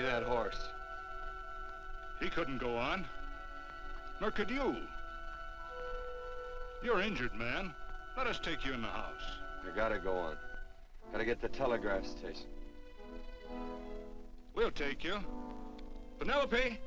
that horse. He couldn't go on. Nor could you. You're injured, man. Let us take you in the house. I gotta go on. Gotta get to the telegraph station. We'll take you. Penelope!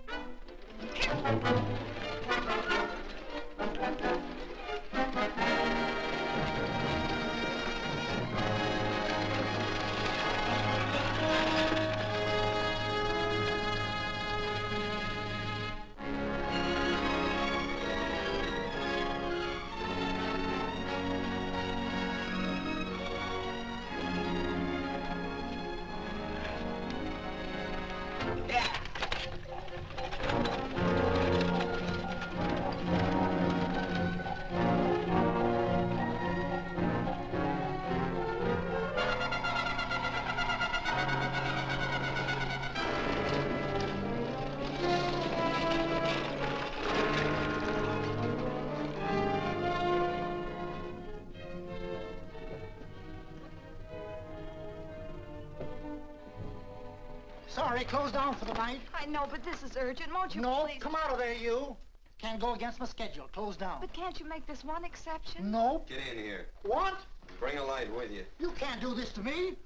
Sorry, closed down for the night. I know, but this is urgent. Won't you No, please? come out of there, you. Can't go against my schedule. Closed down. But can't you make this one exception? No. Get in here. What? Bring a light with you. You can't do this to me.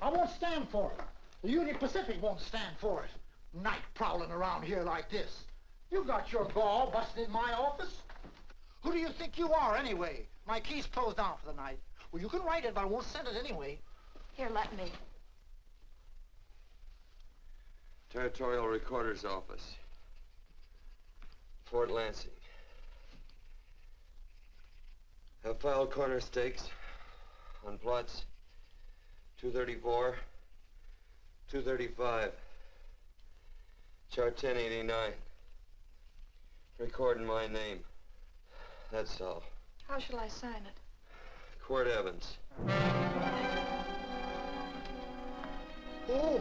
I won't stand for it. The Union Pacific won't stand for it. Night prowling around here like this. You got your gall busting in my office? Who do you think you are, anyway? My key's closed down for the night. Well, you can write it, but I won't send it anyway. Here, let me. Territorial Recorder's Office. Fort Lansing. Have filed corner stakes on plots 234, 235, chart 1089. Recording my name. That's all. How shall I sign it? Quirt Evans. Oh.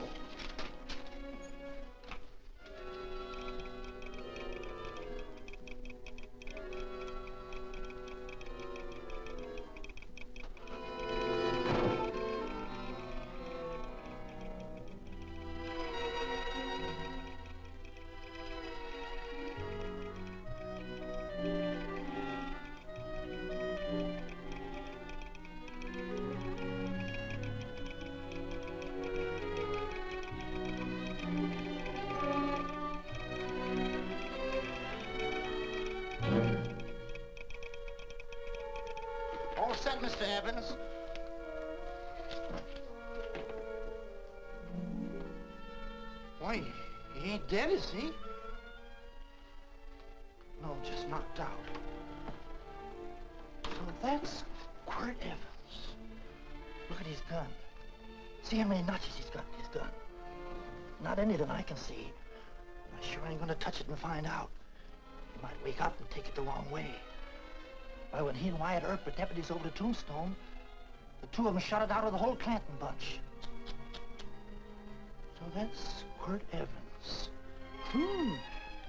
All set, Mr. Evans. Why, he ain't dead, is he? No, just knocked out. So that's Quirt Evans. Look at his gun. See how many notches he's got in his gun. Not any that I can see. I sure ain't gonna touch it and find out. He might wake up and take it the wrong way. Why, when he and Wyatt Earp were deputies over to Tombstone, the two of them shot it out of the whole Clanton bunch. So that's Quirt Evans.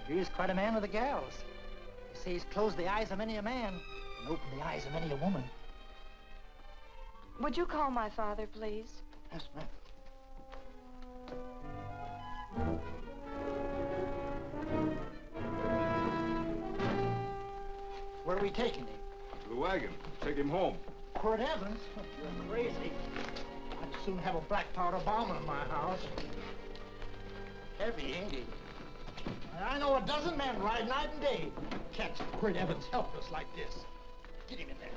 He's quite a man with the gals. They say he's closed the eyes of many a man and opened the eyes of many a woman. Would you call my father, please? Yes, ma'am. Where are we taking him? To the wagon. Take him home. Quirt Evans? You're crazy. I'd soon have a black powder bomb in my house. Heavy, ain't he? I know a dozen men ride night and day. Catch Quirt Evans helpless like this. Get him in there.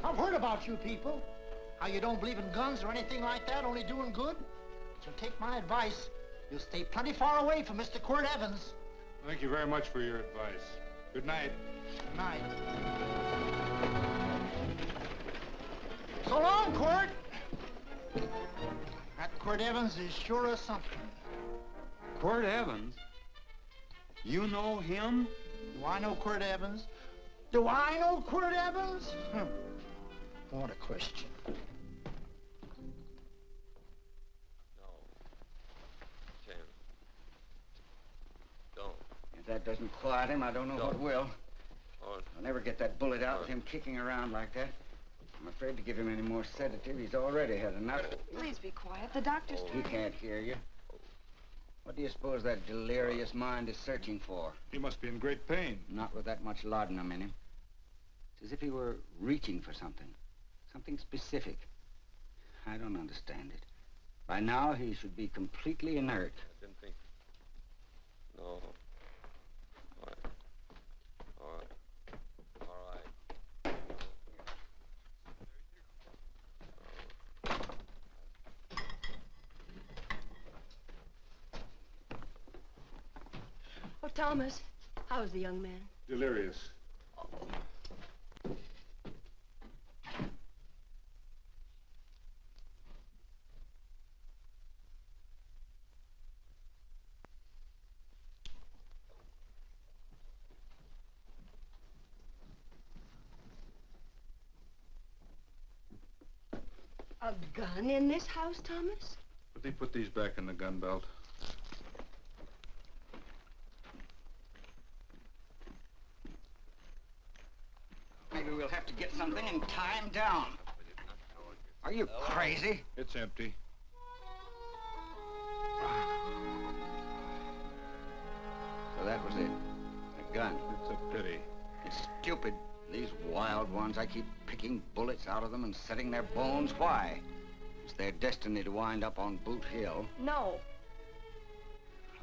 I've heard about you people. How you don't believe in guns or anything like that, only doing good. But you'll take my advice. You'll stay plenty far away from Mr. Quirt Evans. Thank you very much for your advice. Good night. Good night. So long, Quirt. That Quirt Evans is sure a something. Quirt Evans? You know him? Do I know Quirt Evans? Do I know Quirt Evans? What a question. No. Tim. Don't. If that doesn't quiet him, I don't know what will. Oh. I'll never get that bullet out with him kicking around like that. I'm afraid to give him any more sedative. He's already had enough. Please be quiet. The doctor's He can't hear you. What do you suppose that delirious mind is searching for? He must be in great pain. Not with that much laudanum in him. It's as if he were reaching for something. Something specific. I don't understand it. By now, he should be completely inert. I didn't think... No. All right. All right. All right. Oh, Thomas, how's the young man? Delirious. A gun in this house, Thomas? But they put these back in the gun belt. Maybe we'll have to get something and tie him down. Are you crazy? It's empty. So that was it. A gun. It's a pity. It's stupid. These wild ones, I keep picking bullets out of them and setting their bones. Why? It's their destiny to wind up on Boot Hill. No.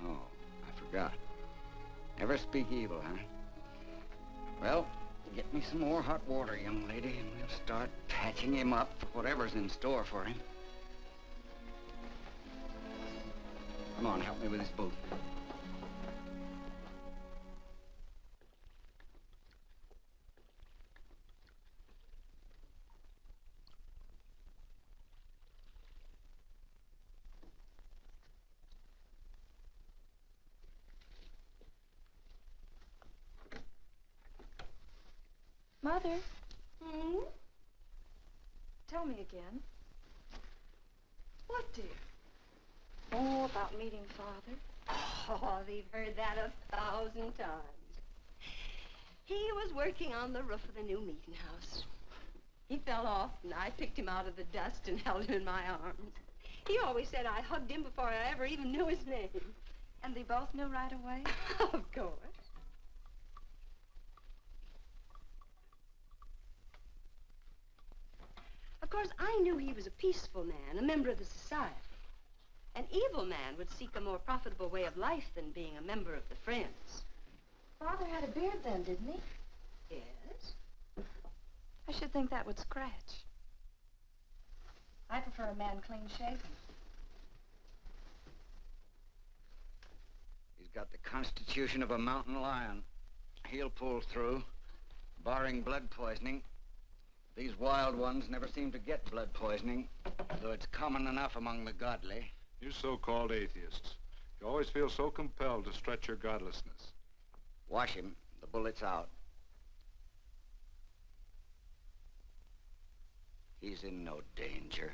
Oh, I forgot. Never speak evil, huh? Well, get me some more hot water, young lady, and we'll start patching him up for whatever's in store for him. Come on, help me with his boot. Mother, Hmm? tell me again. What, dear? Oh, about meeting Father. Oh, they've heard that 1,000 times. He was working on the roof of the new meeting house. He fell off, and I picked him out of the dust and held him in my arms. He always said I hugged him before I ever even knew his name. And they both knew right away? Of course. Of course, I knew he was a peaceful man, a member of the society. An evil man would seek a more profitable way of life than being a member of the Friends. Father had a beard then, didn't he? Yes? I should think that would scratch. I prefer a man clean shaven. He's got the constitution of a mountain lion. He'll pull through, barring blood poisoning. These wild ones never seem to get blood poisoning, though it's common enough among the godly. You so-called atheists. You always feel so compelled to stretch your godlessness. Wash him. The bullet's out. He's in no danger.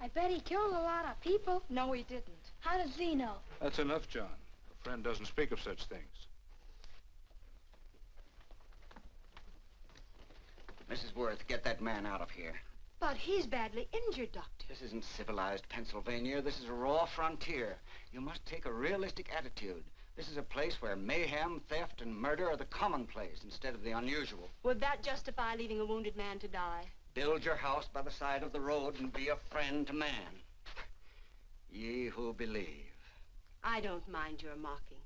I bet he killed a lot of people. No, he didn't. How does he know? That's enough, John. A friend doesn't speak of such things. Mrs. Worth, get that man out of here. But he's badly injured, Doctor. This isn't civilized Pennsylvania. This is a raw frontier. You must take a realistic attitude. This is a place where mayhem, theft, and murder are the commonplace instead of the unusual. Would that justify leaving a wounded man to die? Build your house by the side of the road and be a friend to man. Ye who believe. I don't mind your mocking.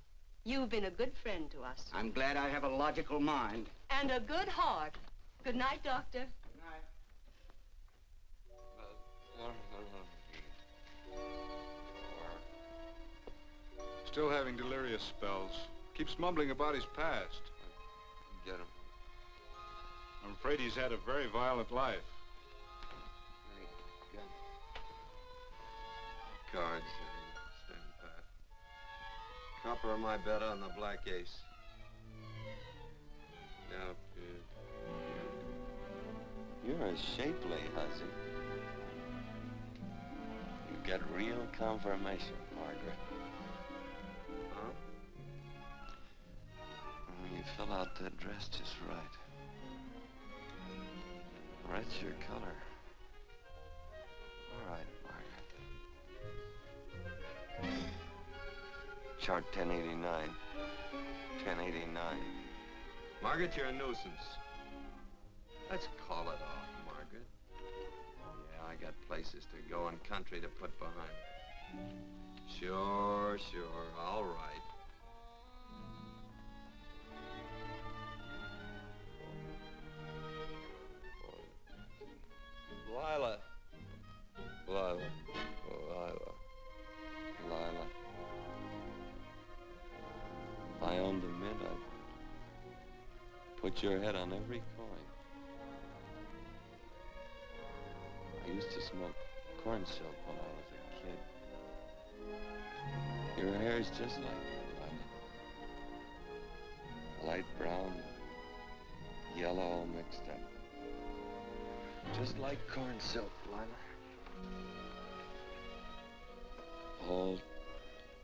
You've been a good friend to us. I'm glad I have a logical mind. And a good heart. Good night, Doctor. Good night. Still having delirious spells. Keeps mumbling about his past. Get him. I'm afraid he's had a very violent life. Cards. Stand pat. Copper on my bet on the black ace. Now, you're a shapely hussy. You get real confirmation, Margaret. Huh? You fill out that dress just right. Red's your color. All right, Margaret. Chart 1089. 1089. Margaret, you're a nuisance. Let's call it off, Margaret. Yeah, I got places to go and country to put behind me. Sure, all right. Lila. If I owned a mint, I'd put your head on every coin. I used to smoke corn silk when I was a kid. Your hair's just like it, Lila. Light brown, yellow all mixed up. Just like corn silk, Lila. All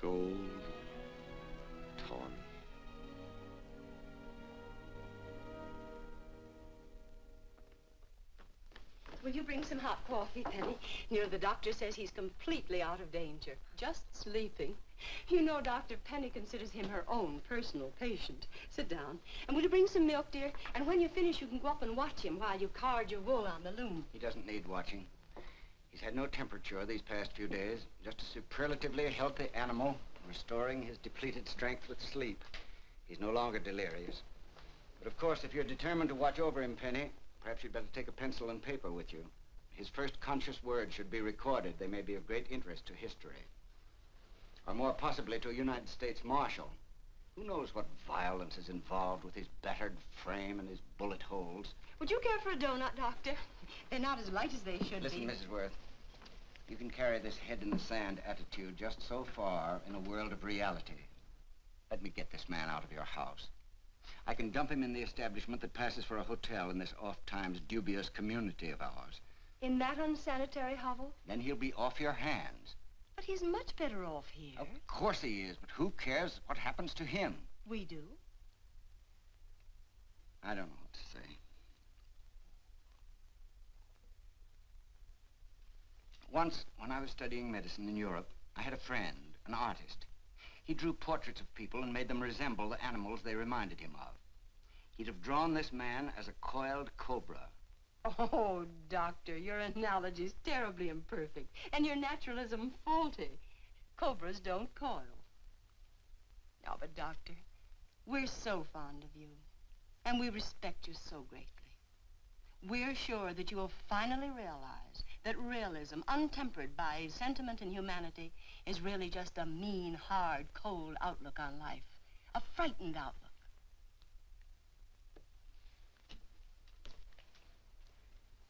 gold, tawny. Will you bring some hot coffee, Penny? You know, the doctor says he's completely out of danger. Just sleeping. You know, Dr. Penny considers him her own personal patient. Sit down. And will you bring some milk, dear? And when you finish, you can go up and watch him while you card your wool on the loom. He doesn't need watching. He's had no temperature these past few days. Just a superlatively healthy animal, restoring his depleted strength with sleep. He's no longer delirious. But of course, if you're determined to watch over him, Penny, perhaps you'd better take a pencil and paper with you. His first conscious words should be recorded. They may be of great interest to history. Or more possibly to a United States Marshal. Who knows what violence is involved with his battered frame and his bullet holes. Would you care for a donut, Doctor? They're not as light as they should Listen, be. Mrs. Worth. You can carry this head-in-the-sand attitude just so far in a world of reality. Let me get this man out of your house. I can dump him in the establishment that passes for a hotel in this oft-times dubious community of ours. In that unsanitary hovel? Then he'll be off your hands. But he's much better off here. Of course he is, but who cares what happens to him? We do. I don't know what to say. Once, when I was studying medicine in Europe, I had a friend, an artist. He drew portraits of people and made them resemble the animals they reminded him of. He'd have drawn this man as a coiled cobra. Oh, Doctor, your analogy's terribly imperfect, and your naturalism faulty. Cobras don't coil. No, but Doctor, we're so fond of you, and we respect you so greatly. We're sure that you will finally realize that realism, untempered by sentiment and humanity, is really just a mean, hard, cold outlook on life. A frightened outlook.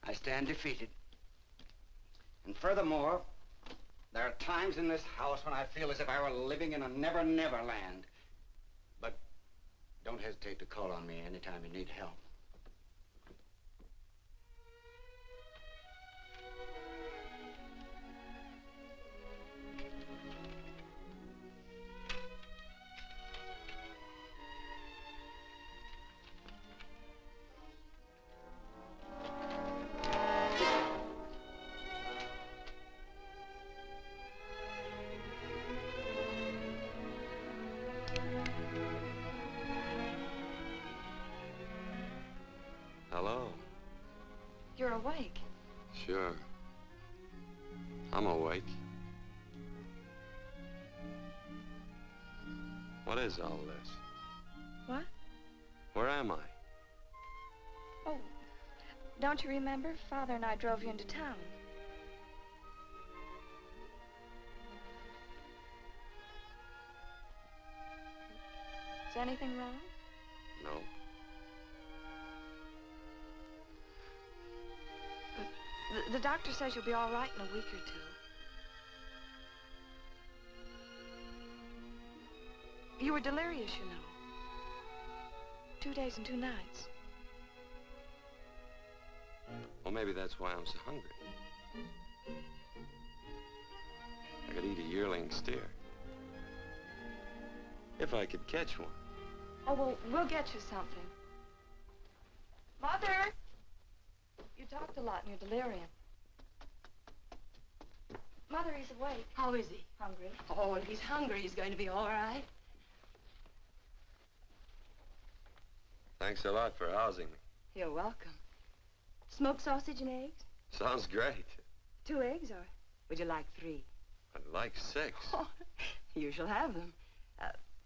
I stand defeated. And furthermore, there are times in this house when I feel as if I were living in a never-never land. But don't hesitate to call on me anytime you need help. Hello. You're awake. Sure. I'm awake. What is all this? What? Where am I? Oh, don't you remember? Father and I drove you into town. Is anything wrong? No. The doctor says you'll be all right in a week or two. You were delirious, you know. 2 days and 2 nights. Well, maybe that's why I'm so hungry. I could eat a yearling steer. If I could catch one. Oh, well, we'll get you something. Mother! You'd talked a lot in your delirium. Mother, he's awake. How is he? Hungry. Oh, if he's hungry, he's going to be all right. Thanks a lot for housing me. You're welcome. Smoked sausage and eggs? Sounds great. 2 eggs, or would you like 3? I'd like 6. Oh, you shall have them.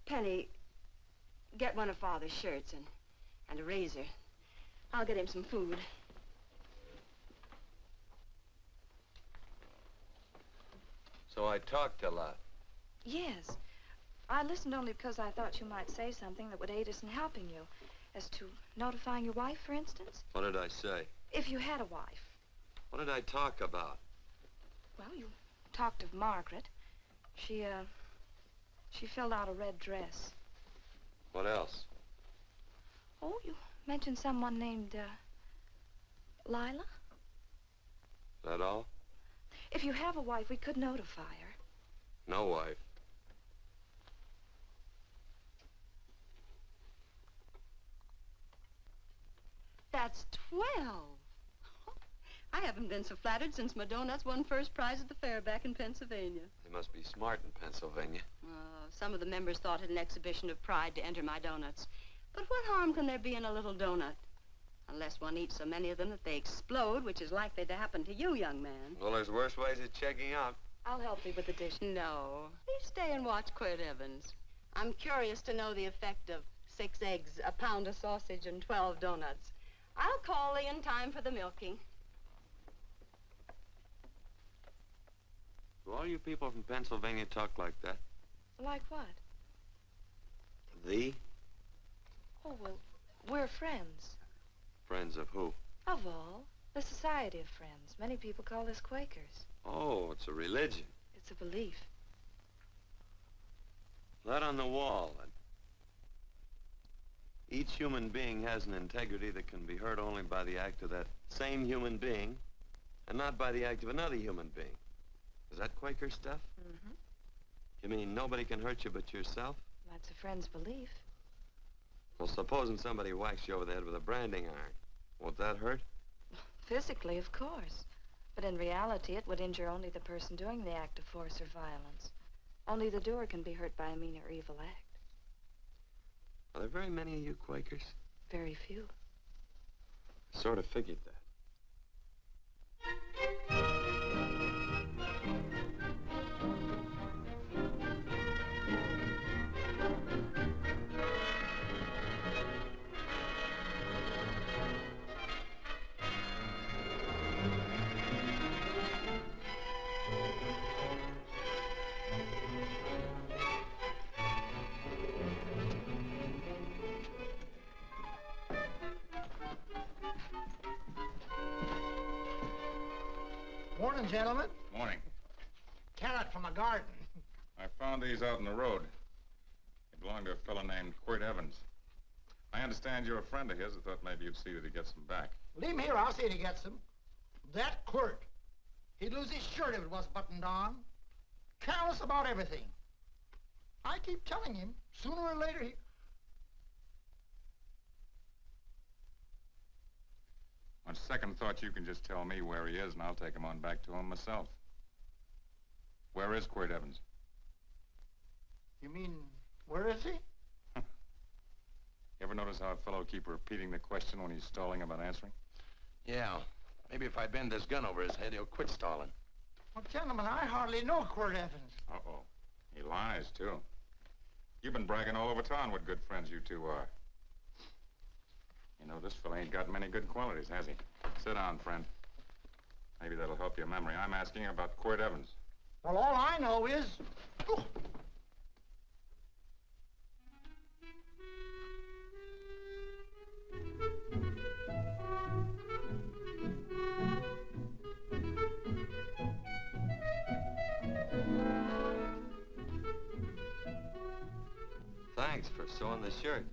Penny, get one of Father's shirts and a razor. I'll get him some food. So I talked a lot. Yes. I listened only because I thought you might say something that would aid us in helping you. As to notifying your wife, for instance. What did I say? If you had a wife. What did I talk about? Well, you talked of Margaret. She filled out a red dress. What else? Oh, you mentioned someone named, Lila? That all? If you have a wife, we could notify her. No wife. That's 12. I haven't been so flattered since my donuts won first prize at the fair back in Pennsylvania. They must be smart in Pennsylvania. Some of the members thought it an exhibition of pride to enter my donuts. But what harm can there be in a little donut? Unless one eats so many of them that they explode, which is likely to happen to you, young man. Well, there's worse ways of checking out. I'll help you with the dish. No. Please stay and watch Quirt Evans. I'm curious to know the effect of 6 eggs, a pound of sausage, and 12 donuts. I'll call Lee in time for the milking. Do all you people from Pennsylvania talk like that? Like what? The? Oh, well, we're friends. Friends of who? Of all. The Society of Friends. Many people call us Quakers. Oh, it's a religion. It's a belief. That on the wall. Each human being has an integrity that can be hurt only by the act of that same human being, and not by the act of another human being. Is that Quaker stuff? Mm-hmm. You mean nobody can hurt you but yourself? That's a friend's belief. Well, supposing somebody whacks you over the head with a branding iron. Won't that hurt? Physically, of course. But in reality, it would injure only the person doing the act of force or violence. Only the doer can be hurt by a mean or evil act. Are there very many of you Quakers? Very few. Sort of figured that. Morning, gentlemen. Morning. Carrot from a garden. I found these out in the road. They belong to a fellow named Quirt Evans. I understand you're a friend of his. I thought maybe you'd see that he gets them back. Leave him here, I'll see that he gets them. That Quirt. He'd lose his shirt if it was buttoned on. Careless about everything. I keep telling him, sooner or later he... On second thought, you can just tell me where he is, and I'll take him on back to him myself. Where is Quirt Evans? You mean, where is he? You ever notice how a fellow keep repeating the question when he's stalling about answering? Yeah. Maybe if I bend this gun over his head, he'll quit stalling. Well, gentlemen, I hardly know Quirt Evans. Uh-oh. He lies, too. You've been bragging all over town what good friends you two are. You know, this fella ain't got many good qualities, has he? Sit down, friend. Maybe that'll help your memory. I'm asking about Quirt Evans. Well, all I know is... Oh. Thanks for sewing the shirt.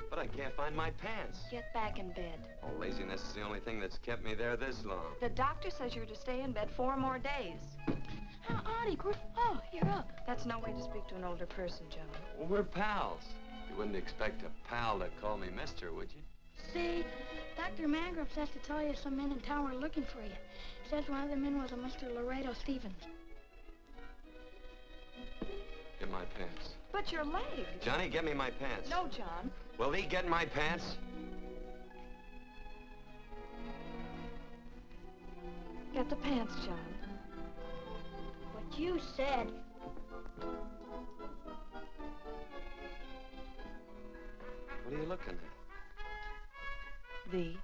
But I can't find my pants. Get back in bed. Oh, laziness is the only thing that's kept me there this long. The doctor says you're to stay in bed 4 more days. How oddie, Quirt. Oh, you're up. That's no way to speak to an older person, John. Well, we're pals. You wouldn't expect a pal to call me mister, would you? Say, Dr. Mangrum says to tell you some men in town are looking for you. Says one of the men was a Mr. Laredo Stevens. Get my pants. But your leg. Johnny, get me my pants. No, John. Will he get my pants? Get the pants, John. What you said. What are you looking at? The.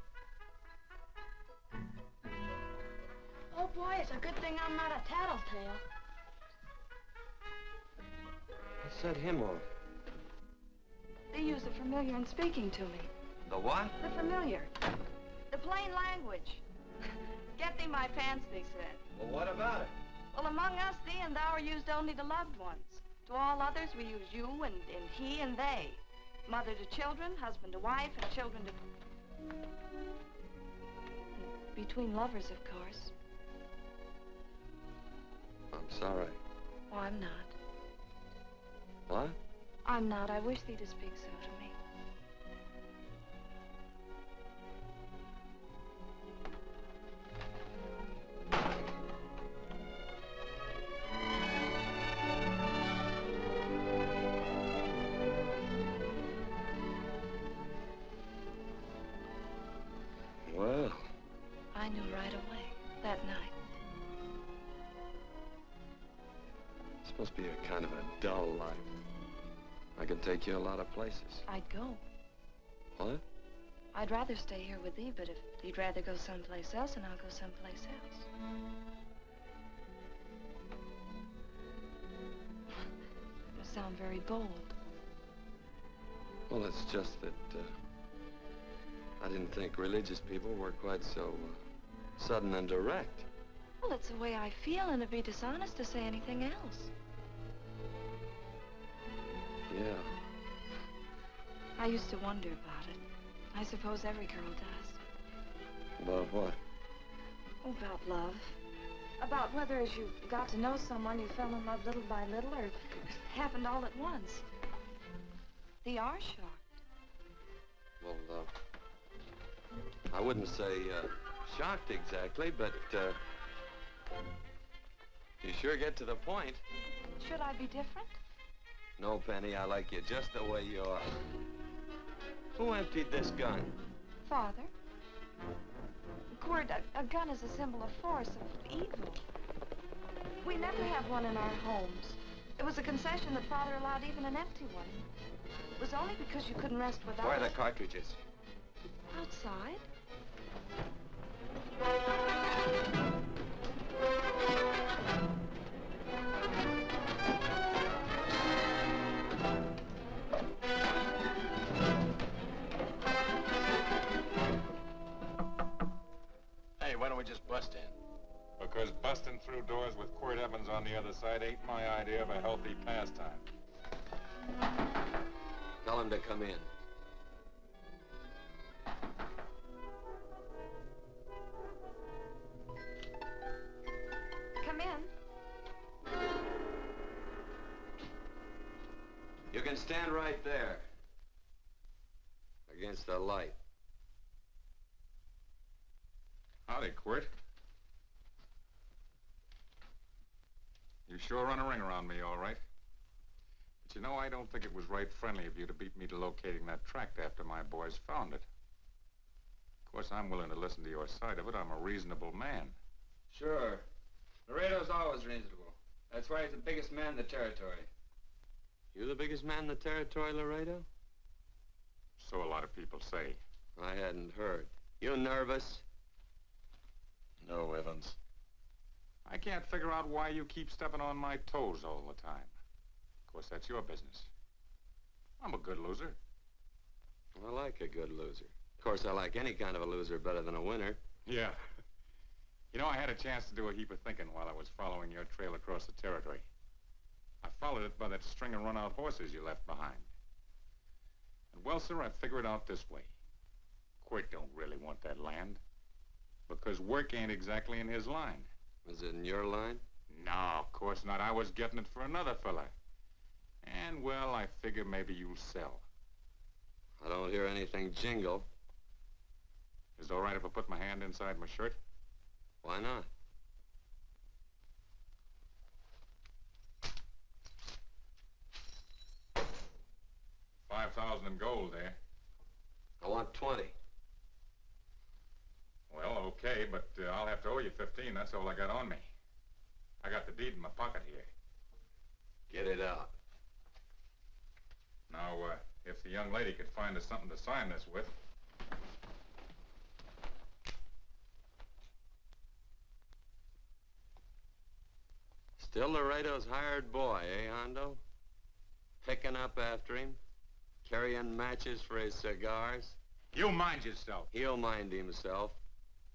Oh, boy, it's a good thing I'm not a tattletale. What set him off? They use the familiar in speaking to me. The what? The familiar. The plain language. Get thee my pants, they said. Well, what about it? Well, among us, thee and thou are used only to loved ones. To all others, we use you and he and they. Mother to children, husband to wife, and children to... Between lovers, of course. I'm sorry. Oh, I'm not. What? I'm not. I wish thee to speak so to me. Well. I knew right away, that night. This must be a kind of a dull life. I could take you a lot of places. I'd go. What? I'd rather stay here with thee, but if you'd rather go someplace else, then I'll go someplace else. You sound very bold. Well, it's just that, I didn't think religious people were quite so, sudden and direct. Well, it's the way I feel, and it'd be dishonest to say anything else. Yeah. I used to wonder about it. I suppose every girl does. About what? Oh, about love. About whether as you got to know someone, you fell in love little by little, or it happened all at once. They are shocked. Well, I wouldn't say, shocked exactly, but, you sure get to the point. Should I be different? No, Penny, I like you just the way you are. Who emptied this gun? Father. Quirt, a gun is a symbol of force, of evil. We never have one in our homes. It was a concession that Father allowed even an empty one. It was only because you couldn't rest without Where are it. the cartridges? Outside. Hey, why don't we just bust in? Because busting through doors with Quirt Evans on the other side ain't my idea of a healthy pastime. Tell him to come in. Come in. You can stand right there. Against the light. Howdy, Quirt. You sure run a ring around me, all right. But you know, I don't think it was right friendly of you to beat me to locating that tract after my boys found it. Of course, I'm willing to listen to your side of it. I'm a reasonable man. Sure. Laredo's always reasonable. That's why he's the biggest man in the territory. You the biggest man in the territory, Laredo? So a lot of people say. I hadn't heard. You nervous? No, Evans. I can't figure out why you keep stepping on my toes all the time. Of course, that's your business. I'm a good loser. I like a good loser. Of course, I like any kind of a loser better than a winner. Yeah. You know, I had a chance to do a heap of thinking while I was following your trail across the territory. I followed it by that string of run-out horses you left behind. And, well, sir, I figure it out this way. Quirt don't really want that land. Because work ain't exactly in his line. Is it in your line? No, of course not. I was getting it for another fella. And, well, I figure maybe you'll sell. I don't hear anything jingle. Is it all right if I put my hand inside my shirt? Why not? $5,000 in gold there. I want 20. Well, okay, but I'll have to owe you 15. That's all I got on me. I got the deed in my pocket here. Get it out. Now, if the young lady could find us something to sign this with. Still Laredo's hired boy, eh, Hondo? Picking up after him, carrying matches for his cigars. You mind yourself. He'll mind himself,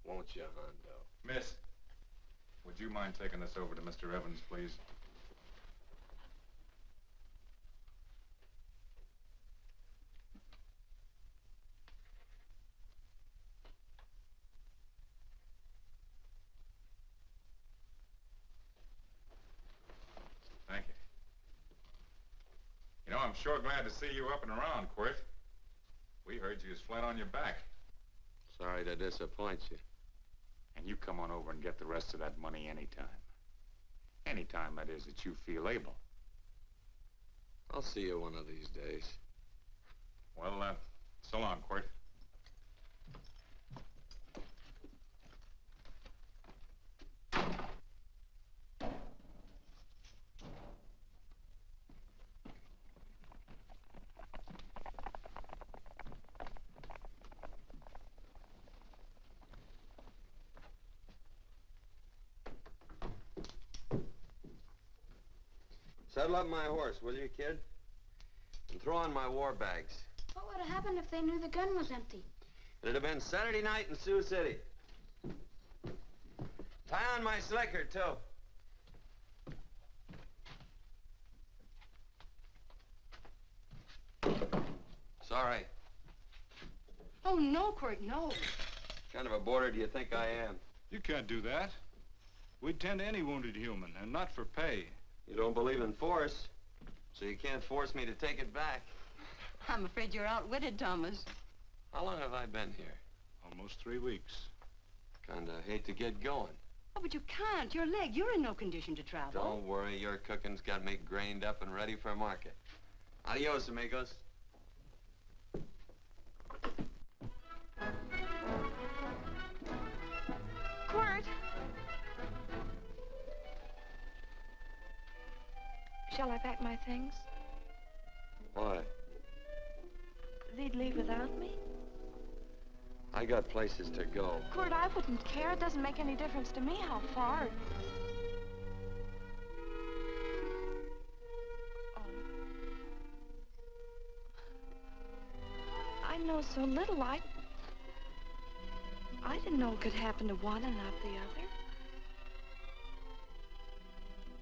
won't you, Hondo? Miss, would you mind taking this over to Mr. Evans, please? Thank you. You know, I'm sure glad to see you up and around, Quirt. We heard you was flat on your back. Sorry to disappoint you. And you come on over and get the rest of that money anytime. Anytime, that is, that you feel able. I'll see you one of these days. Well, so long, Quirt. Saddle up my horse, will you, kid? And throw on my war bags. What would have happened if they knew the gun was empty? It'd have been Saturday night in Sioux City. Tie on my slicker, too. Sorry. Oh, no, Quirt, no. What kind of a boarder do you think I am? You can't do that. We'd tend to any wounded human, and not for pay. You don't believe in force, so you can't force me to take it back. I'm afraid you're outwitted, Thomas. How long have I been here? Almost 3 weeks. Kinda hate to get going. Oh, but you can't. Your leg, you're in no condition to travel. Don't worry, your cooking's got me grained up and ready for market. Adios, amigos. Quirt! Shall I pack my things? Why? They'd leave without me? I got places to go. Quirt, I wouldn't care. It doesn't make any difference to me how far. Oh. I know so little. I didn't know it could happen to one and not the other.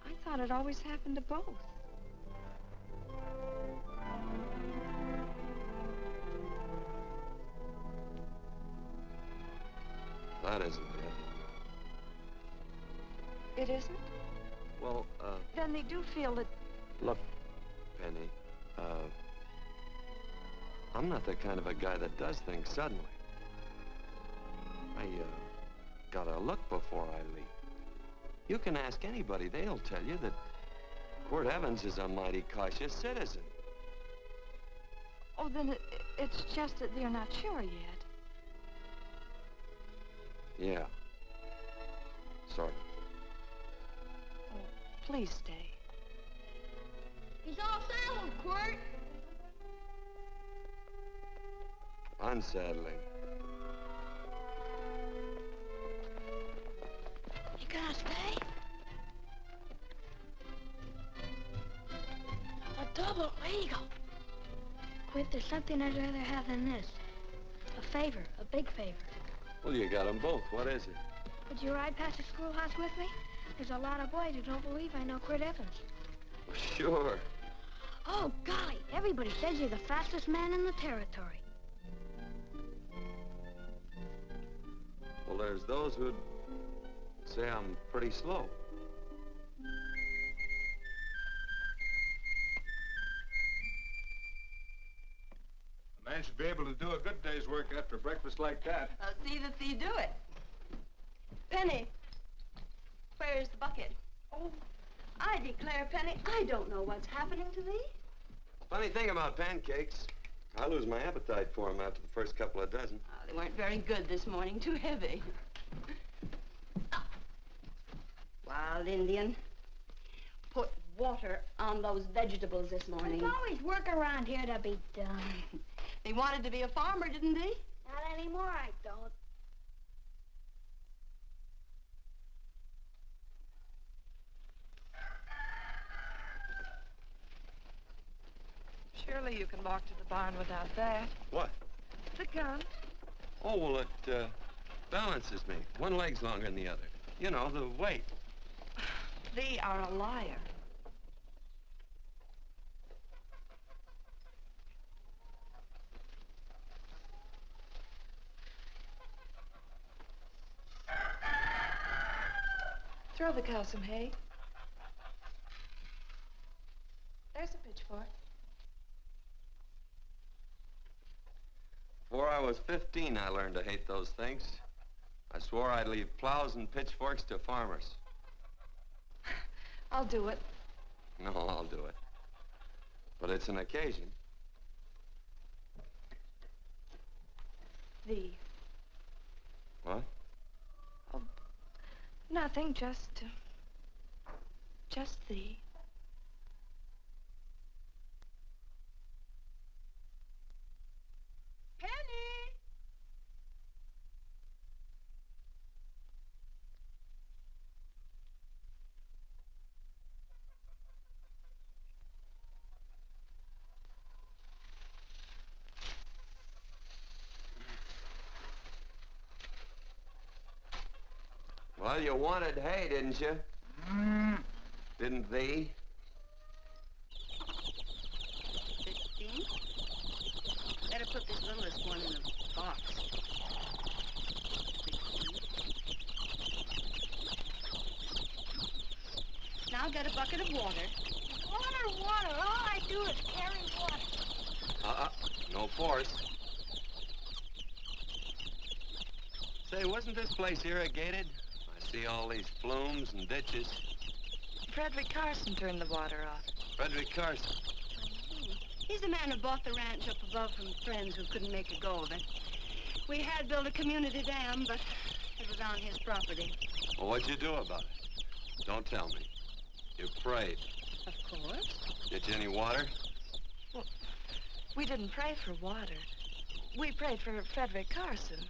I thought it always happened to both. That isn't it. It isn't? Well, Then they do feel that... look, Penny, I'm not the kind of a guy that does things suddenly. I, gotta look before I leave. You can ask anybody, they'll tell you that Quirt Evans is a mighty cautious citizen. Oh, then it's just that they're not sure yet. Yeah. Sort of. Oh, please stay. He's all saddled, Quirt. Unsettling. You gonna stay? A double eagle. Quit, there's something I'd rather have than this. A favor, a big favor. Well, you got them both. What is it? Would you ride past the schoolhouse with me? There's a lot of boys who don't believe I know Quirt Evans. Sure. Oh, golly, everybody says you're the fastest man in the territory. Well, there's those who'd say I'm pretty slow. The man should be able to do a good day's work after breakfast like that. See that thee do it. Penny, where's the bucket? Oh, I declare, Penny, I don't know what's happening to thee. Funny thing about pancakes, I lose my appetite for them after the first couple of dozen. They weren't very good this morning, too heavy. Wild Indian, put water on those vegetables this morning. There's always work around here to be done. He wanted to be a farmer, didn't he? Not anymore, I don't. Surely you can walk to the barn without that. What? The gun. Oh, well, it balances me. One leg's longer than the other. You know, the weight. Thee are a liar. Throw the cow some hay. There's a pitchfork. Before I was 15, I learned to hate those things. I swore I'd leave plows and pitchforks to farmers. I'll do it. No, I'll do it. But it's an occasion. Thee. What? Oh, nothing, just thee. Penny! Well, you wanted hay, didn't you? Didn't thee? 15. Better put this littlest one in a box. 16. Now get a bucket of water. Water. All I do is carry water. No force. Say, wasn't this place irrigated? I see all these flumes and ditches. Frederick Carson turned the water off. Frederick Carson. He's the man who bought the ranch up above from friends who couldn't make a go of it. We had built a community dam, but it was on his property. Well, what'd you do about it? Don't tell me. You prayed. Of course. Get you any water? Well, we didn't pray for water. We prayed for Frederick Carson.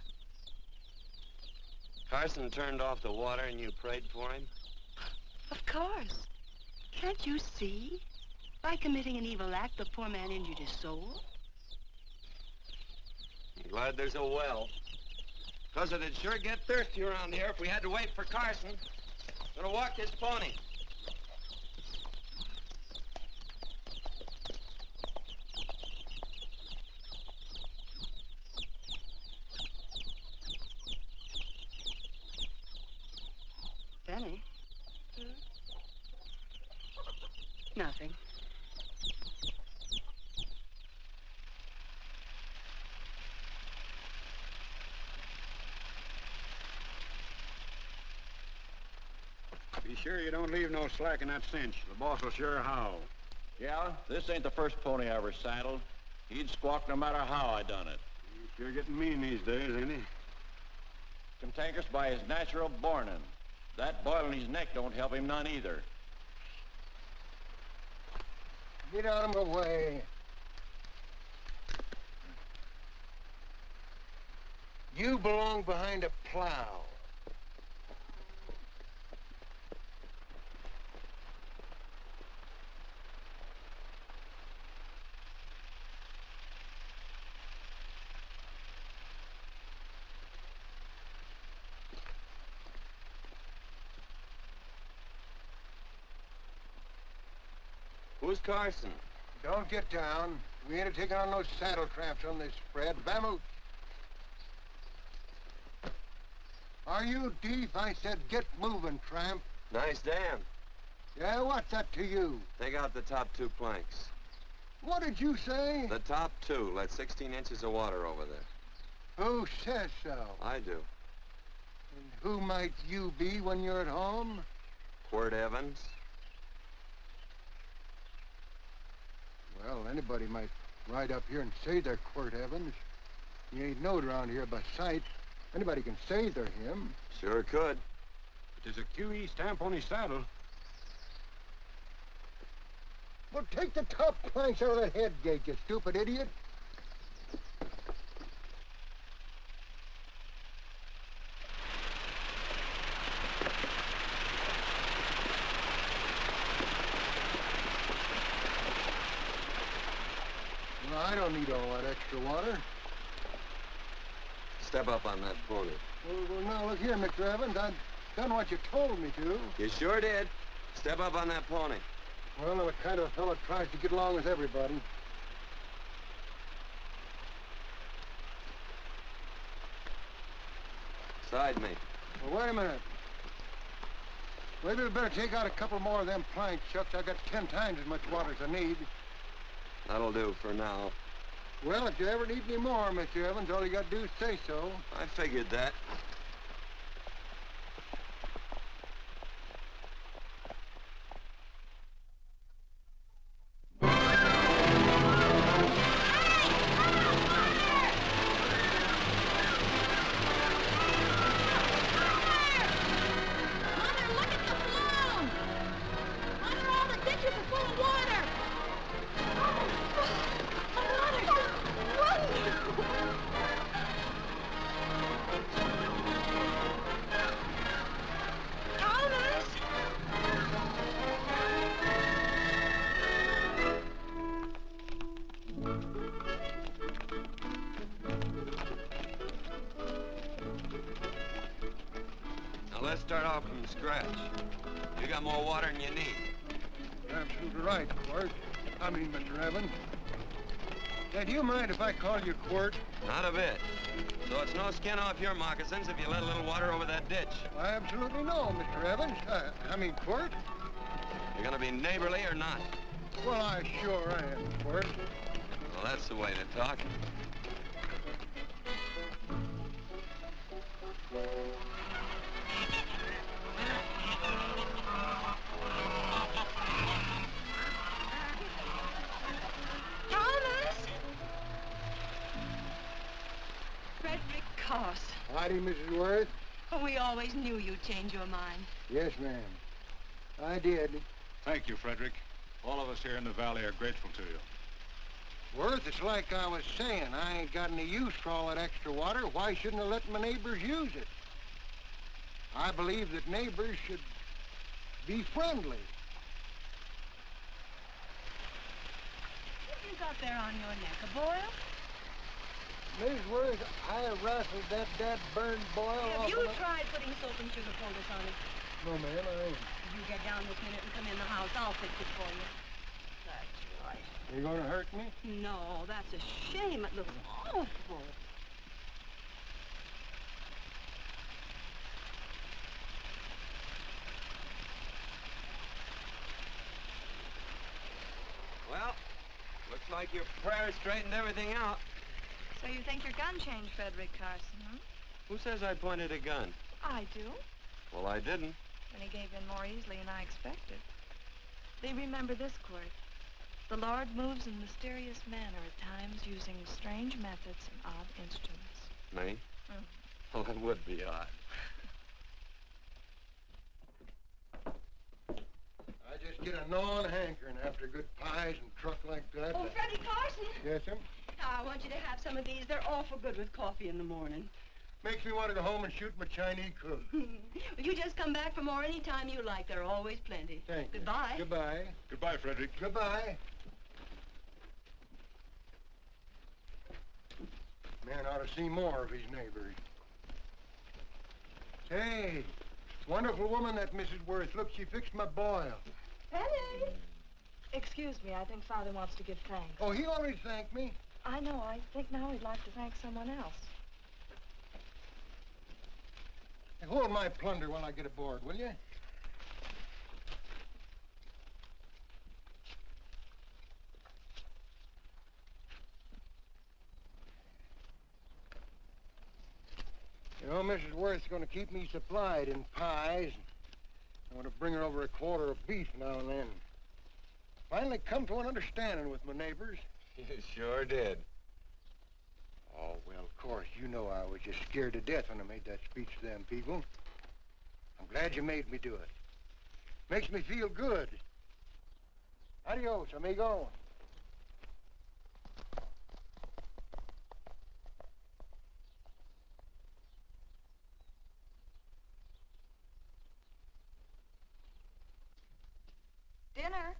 Carson turned off the water and you prayed for him? Of course. Can't you see? By committing an evil act, the poor man injured his soul. I'm glad there's a well. Because it'd sure get thirsty around here if we had to wait for Carson. Gonna walk his pony. Benny? Nothing. Be sure you don't leave no slack in that cinch. The boss will sure howl. Yeah, this ain't the first pony I ever saddled. He'd squawk no matter how I done it. He's sure getting mean these days, ain't he? Cantankerous by his natural bornin'. That boil in his neck don't help him none either. Get out of my way. You belong behind a plow. Who's Carson? Don't get down. We ain't taking on no saddle traps on this spread. Vamoose. Are you deef? I said get moving, tramp. Nice dam. Yeah, what's that to you? Take out the top 2 planks. What did you say? The top two let 16 inches of water over there. Who says so? I do. And who might you be when you're at home? Quirt Evans. Well, anybody might ride up here and say they're Quirt Evans. He ain't knowed around here by sight. Anybody can say they're him. Sure could. But there's a QE stamp on his saddle. Well, take the top planks out of that head gate, you stupid idiot. Well, I don't need all that extra water. Step up on that pony. Well, now, look here, Mr. Evans. I've done what you told me to. You sure did. Step up on that pony. Well, I'm the kind of fellow tries to get along with everybody. Side me. Well, wait a minute. Maybe we better take out a couple more of them planks, Chucks. I got 10 times as much water as I need. That'll do for now. Well, if you ever need any more, Mr. Evans, all you got to do is say so. I figured that. Let's start off from scratch. You got more water than you need. You're absolutely right, Quirt. I mean, Mr. Evans. Hey, do you mind if I call you Quirt? Not a bit. So it's no skin off your moccasins if you let a little water over that ditch. I absolutely know, Mr. Evans. I mean, Quirt. You're gonna be neighborly or not? Well, I sure am, Quirt. Well, that's the way to talk. Howdy, Mrs. Worth. Oh, we always knew you'd change your mind. Yes, ma'am. I did. Thank you, Frederick. All of us here in the valley are grateful to you. Worth, it's like I was saying. I ain't got any use for all that extra water. Why shouldn't I let my neighbors use it? I believe that neighbors should be friendly. What you got there on your neck, a boil? Miss Worth, I rustled that burned boil off. Have you tried putting soap and sugar poultice on it? No, ma'am, I ain't. If you get down this minute and come in the house, I'll fix it for you. That's right. You gonna hurt me? No, that's a shame. It looks awful. Well, looks like your prayer straightened everything out. So you think your gun changed, Frederick Carson, huh? Who says I pointed a gun? I do. Well, I didn't. And he gave in more easily than I expected. They remember this, Quirt. The Lord moves in mysterious manner at times using strange methods and odd instruments. Me? Well, that would be odd. I just get a gnawing hankering after good pies and truck like that. Oh, Freddie Carson. Yes, ma'am? I want you to have some of these. They're awful good with coffee in the morning. Makes me want to go home and shoot my Chinese cook. You just come back for more any time you like. There are always plenty. Thank you. Goodbye. Goodbye. Goodbye, Frederick. Goodbye. Man ought to see more of his neighbors. Hey, wonderful woman, that Mrs. Worth. Look, she fixed my boil. Penny! Excuse me, I think Father wants to give thanks. Oh, he always thanked me. I know. I think now he'd like to thank someone else. Hey, hold my plunder while I get aboard, will you? Mrs. Worth's going to keep me supplied in pies. I want to bring her over a quarter of beef now and then. Finally come to an understanding with my neighbors. You sure did. Oh, well, of course, you know I was just scared to death when I made that speech to them people. I'm glad you made me do it. Makes me feel good. Adios, amigo. Dinner.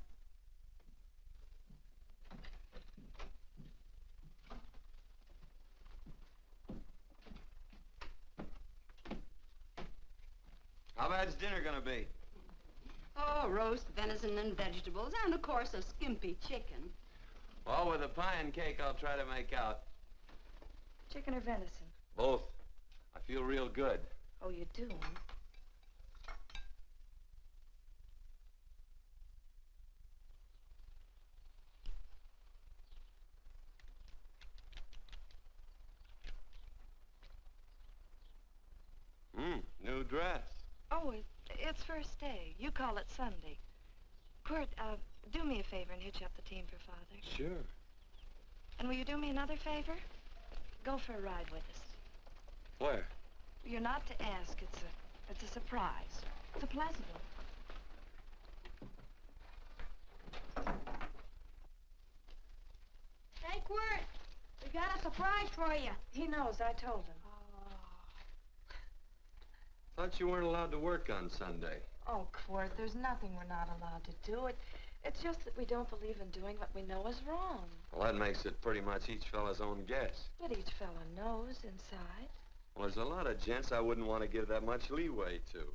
How bad's dinner gonna be? Oh, roast venison and vegetables, and of course a skimpy chicken. Well, with a pie and cake, I'll try to make out. Chicken or venison? Both. I feel real good. Oh, you do? New dress. Oh, it's first day. You call it Sunday. Quirt, do me a favor and hitch up the team for Father. Sure. And will you do me another favor? Go for a ride with us. Where? You're not to ask. It's a surprise. It's a pleasant one. Hey, Quirt, we got a surprise for you. He knows. I told him. Thought you weren't allowed to work on Sunday. Oh, Quirt, there's nothing we're not allowed to do. It's just that we don't believe in doing what we know is wrong. Well, that makes it pretty much each fella's own guess. But each fella knows inside. Well, there's a lot of gents I wouldn't want to give that much leeway to.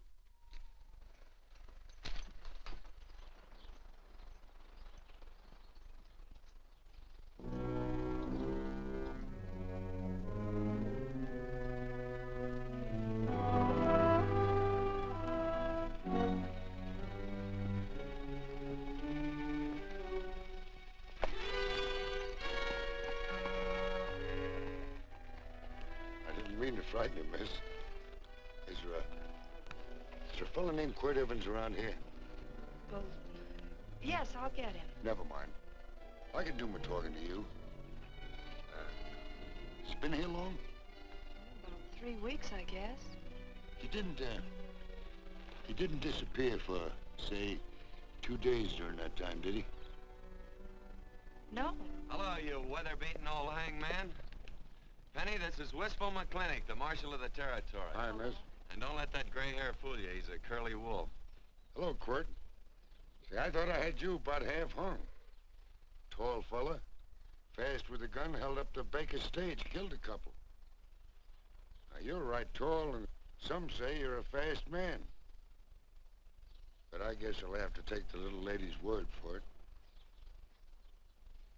Frighten you, miss. Is there a fella named Quirt Evans around here? Well, yes, I'll get him. Never mind. I can do my talking to you. He's been here long? About 3 weeks, I guess. He didn't disappear for, say, 2 days during that time, did he? No. Hello, you weather-beaten old hangman. Penny, this is Wistful McClintock, the Marshal of the Territory. Hi, miss. And don't let that gray hair fool you. He's a curly wolf. Hello, Quirt. See, I thought I had you about half hung. Tall fella, fast with a gun, held up the Baker stage, killed a couple. Now, you're right tall, and some say you're a fast man. But I guess I'll have to take the little lady's word for it.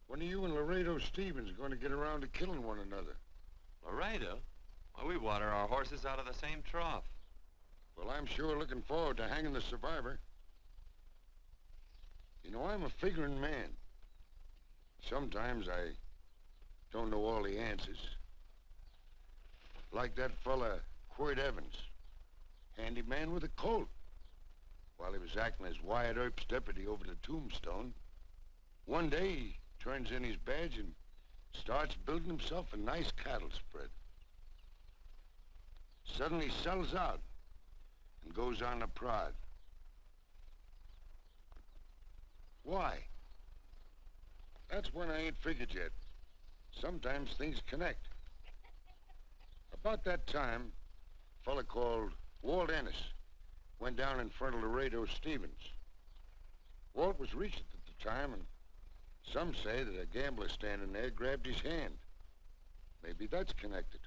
When are you and Laredo Stevens going to get around to killing one another? Laredo? Well, we water our horses out of the same trough. Well, I'm sure looking forward to hanging the survivor. You know, I'm a figuring man. Sometimes I don't know all the answers. Like that fella, Quirt Evans. Handyman with a colt. While he was acting as Wyatt Earp's deputy over the Tombstone, one day he turns in his badge and starts building himself a nice cattle spread. Suddenly sells out and goes on a prod. Why? That's one I ain't figured yet. Sometimes things connect. About that time, a fella called Walt Ennis went down in front of Laredo Stevens. Walt was reached at the time, and some say that a gambler standing there grabbed his hand. Maybe that's connected.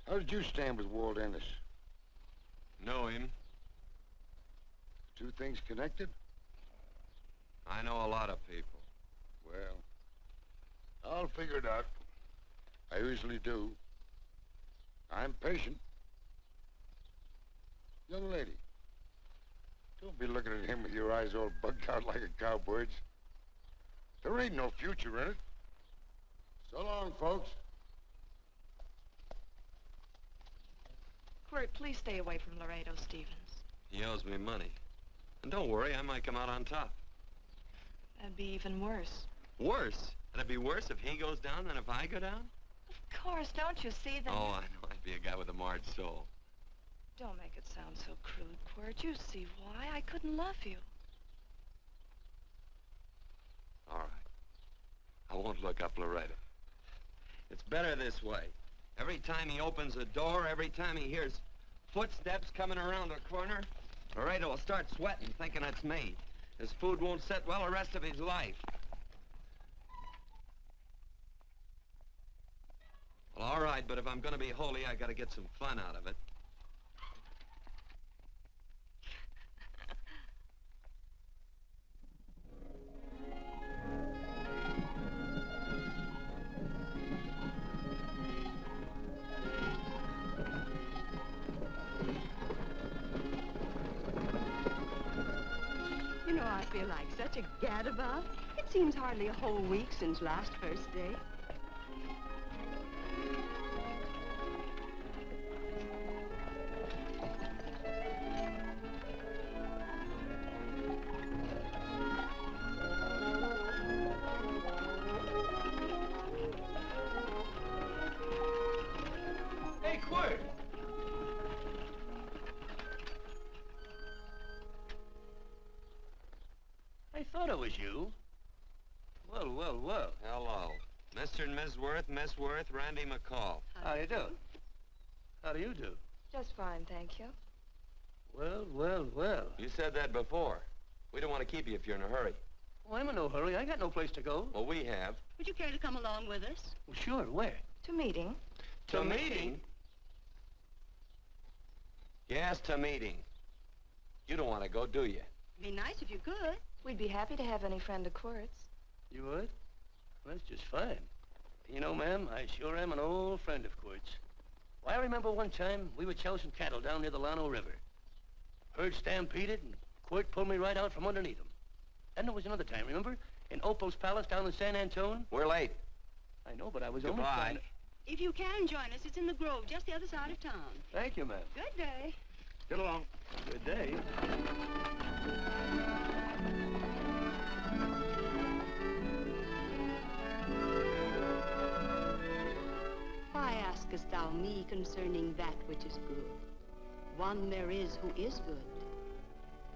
How did you stand with Walt Ennis? Know him. Two things connected? I know a lot of people. Well, I'll figure it out. I usually do. I'm patient. Young lady, don't be looking at him with your eyes all bugged out like a cowbird's. There ain't no future in it. So long, folks. Quirt, please stay away from Laredo Stevens. He owes me money. And don't worry, I might come out on top. That'd be even worse. Worse? It'd be worse if he goes down than if I go down? Of course, don't you see that? Oh, I know. I'd be a guy with a marred soul. Don't make it sound so crude, Quirt. You see why I couldn't love you. All right. I won't look up Laredo. It's better this way. Every time he opens a door, every time he hears footsteps coming around a corner, Laredo will start sweating, thinking it's me. His food won't sit well the rest of his life. Well, all right, but if I'm gonna be holy, I gotta get some fun out of it. You know, I feel like such a gadabout. It seems hardly a whole week since last first day. Hey, Quirt! I thought it was you. Well, well, well. Hello. Mr. and Miss Worth, Randy McCall. How do you do? How do you do? Just fine, thank you. Well, well, well. You said that before. We don't want to keep you if you're in a hurry. Oh, I'm in no hurry. I got no place to go. Well, we have. Would you care to come along with us? Well, sure. Where? To meeting. To meeting? Yes, to meeting. You don't want to go, do you? Be nice if you could. We'd be happy to have any friend of Quirt's. You would? Well, that's just fine. You know, ma'am, I sure am an old friend of Quirt's. Why, I remember one time we were chousing cattle down near the Llano River. Herd stampeded, and Quirt pulled me right out from underneath him. Then there was another time, remember? In Opal's Palace down in San Antone? We're late. I know, but I was only Goodbye. trying to... If you can join us, it's in the Grove, just the other side of town. Thank you, ma'am. Good day. Get along. Good day. Why askest thou me concerning that which is good? One there is who is good.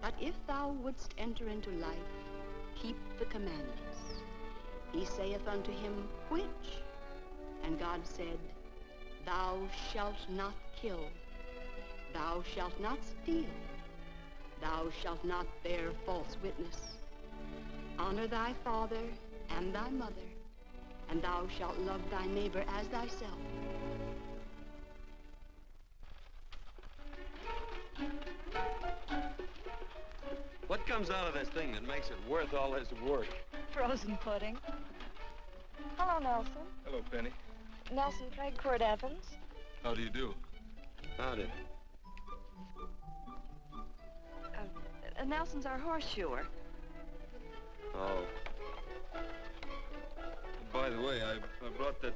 But if thou wouldst enter into life, keep the commandments. He saith unto him, which? And God said, thou shalt not kill. Thou shalt not steal. Thou shalt not bear false witness. Honor thy father and thy mother, and thou shalt love thy neighbor as thyself. What comes out of this thing that makes it worth all this work? Frozen pudding. Hello, Nelson. Hello, Penny. Nelson Craig, Quirt Evans. How do you do? Howdy. Nelson's our horseshoer. Oh. By the way, I brought that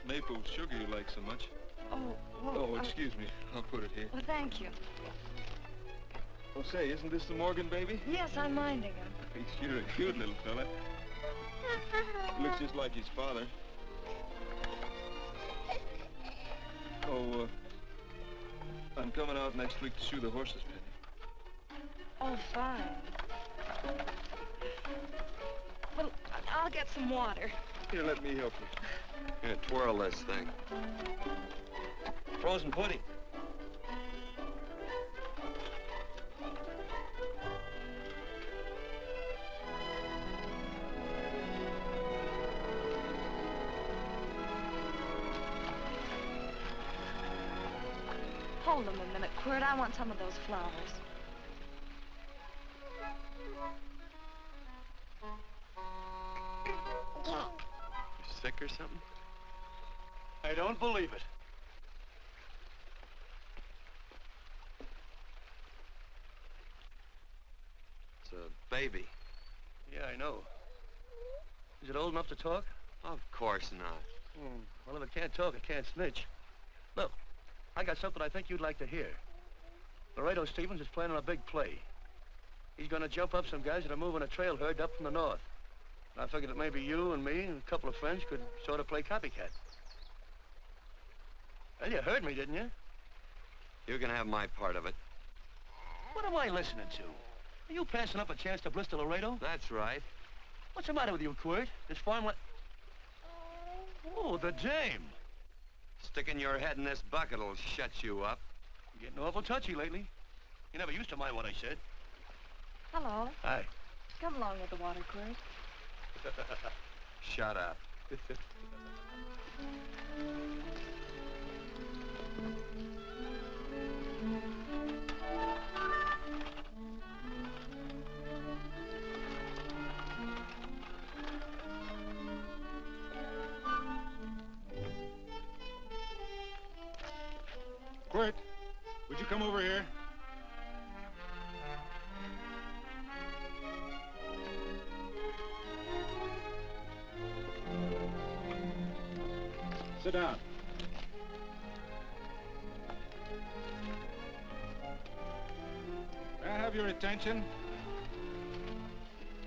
maple sugar you like so much. Oh, well, Oh, excuse me. I'll put it here. Well, thank you. Oh, say, isn't this the Morgan baby? Yes, I'm minding him. He's sure a cute little fella. Looks just like his father. Oh, I'm coming out next week to shoe the horses, Penny. Oh, fine. Well, I'll get some water. Here, let me help you. Here, twirl this thing. Frozen pudding. Hold them a minute, Quirt. I want some of those flowers. You sick or something? I don't believe it. It's a baby. Yeah, I know. Is it old enough to talk? Of course not. Well, if it can't talk, it can't snitch. Look, I got something I think you'd like to hear. Laredo Stevens is planning a big play. He's gonna jump up some guys that are moving a trail herd up from the north. And I figured that maybe you and me and a couple of friends could sort of play copycat. Well, you heard me, didn't you? You can have my part of it. What am I listening to? Are you passing up a chance to blister Laredo? That's right. What's the matter with you, Quirt? This farm Oh, the dame. Sticking your head in this bucket'll shut you up. You're getting awful touchy lately. You never used to mind what I said. Hello. Hi. Come along with the water, Quirt. Shut up. Quirt, would you come over here? Sit down. May I have your attention?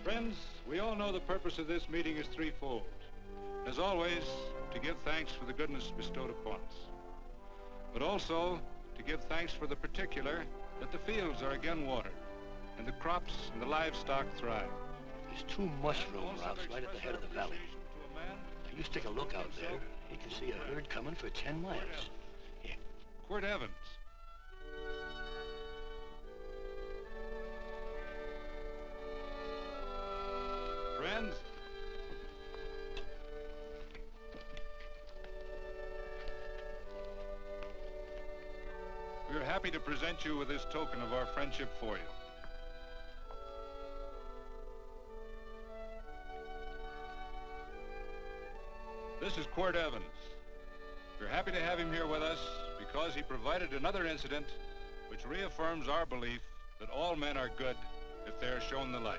Friends, we all know the purpose of this meeting is threefold. As always, to give thanks for the goodness bestowed upon us, but also to give thanks for the particular that the fields are again watered and the crops and the livestock thrive. There's two mushroom routes right at the head of the valley. If you stick a look out there, you can see a herd coming for 10 miles. Here. Quirt Evans. Friends, we are happy to present you with this token of our friendship for you. This is Quirt Evans. We're happy to have him here with us because he provided another incident which reaffirms our belief that all men are good if they are shown the light.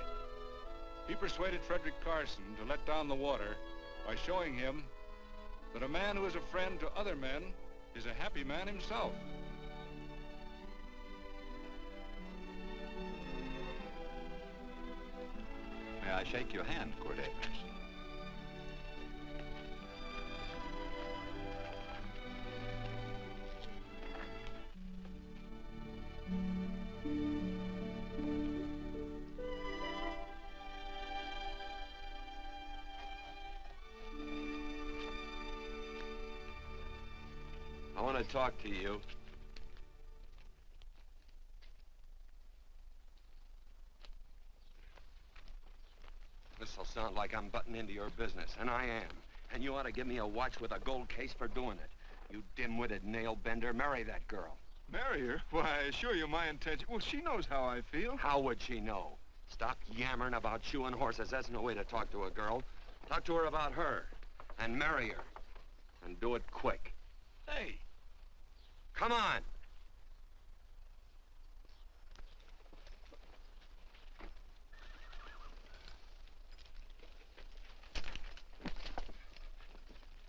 He persuaded Frederick Carson to let down the water by showing him that a man who is a friend to other men is a happy man himself. May I shake your hand, Quirt Evans? I want to talk to you. This'll sound like I'm butting into your business, and I am. And you ought to give me a watch with a gold case for doing it. You dim-witted nail-bender, marry that girl. Marry her? Why, I assure you my intention... Well, she knows how I feel. How would she know? Stop yammering about shoeing horses. That's no way to talk to a girl. Talk to her about her, and marry her. And do it quick. Hey. Come on.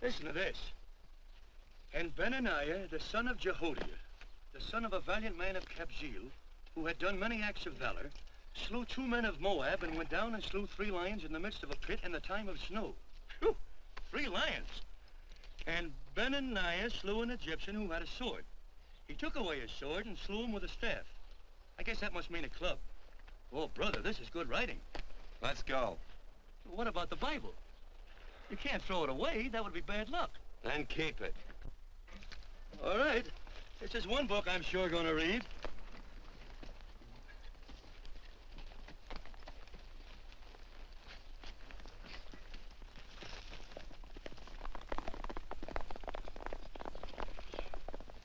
Listen to this. And Benaniah, the son of Jehoiada, the son of a valiant man of Kabzeel, who had done many acts of valor, slew 2 men of Moab and went down and slew 3 lions in the midst of a pit in the time of snow. Phew! 3 lions. And Benaniah slew an Egyptian who had a sword. He took away his sword and slew him with a staff. I guess that must mean a club. Oh, brother, this is good writing. Let's go. What about the Bible? You can't throw it away. That would be bad luck. Then keep it. All right. This is one book I'm sure going to read.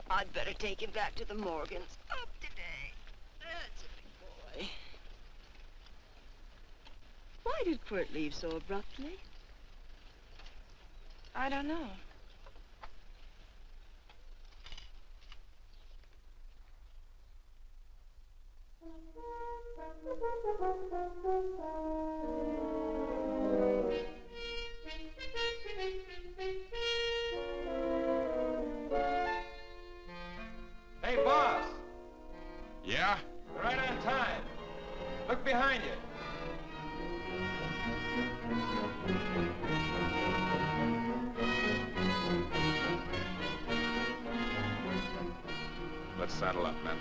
I'd better take him back to the Morgans. Up today. That's a big boy. Why did Quirt leave so abruptly? I don't know. Saddle up, men.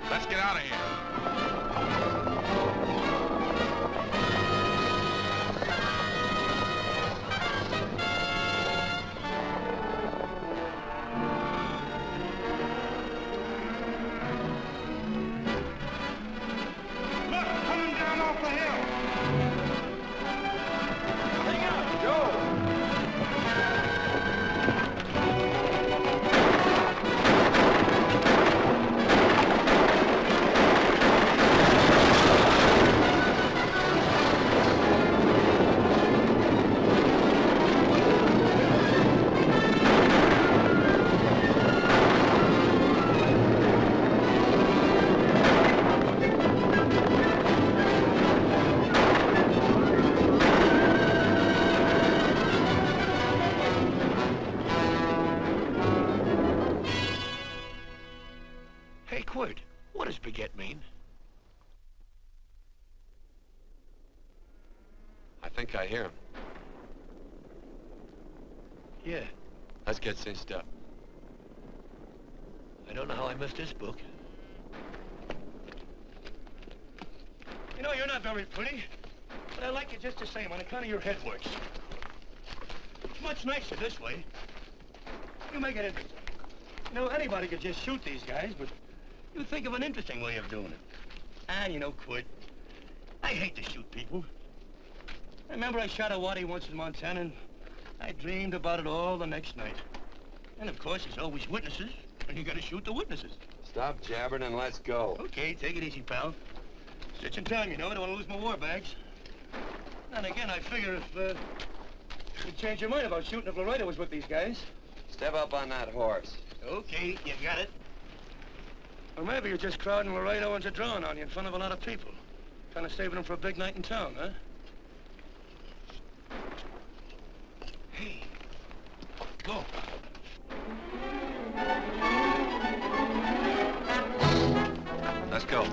Let's get out of here. Hey, Quirt, what does baguette mean? I think I hear him. Yeah, Let's get cinched up. I don't know how I missed this book. You know, you're not very pretty, but I like you just the same on account of your head works. It's much nicer this way. You make it interesting. You know, anybody could just shoot these guys, but you think of an interesting way of doing it. And you know, Quirt, I hate to shoot people. I remember I shot a waddy once in Montana, and I dreamed about it all the next night. And of course, there's always witnesses, and you gotta shoot the witnesses. Stop jabbering and let's go. Okay, take it easy, pal. Stitch in time, you know. I don't want to lose my war bags. And again, I figure if you'd change your mind about shooting if Laredo was with these guys. Step up on that horse. Okay, you got it. Or maybe you're just crowding Laredo into drawing on you in front of a lot of people. Kind of saving them for a big night in town, huh? Hey, go. Let's go.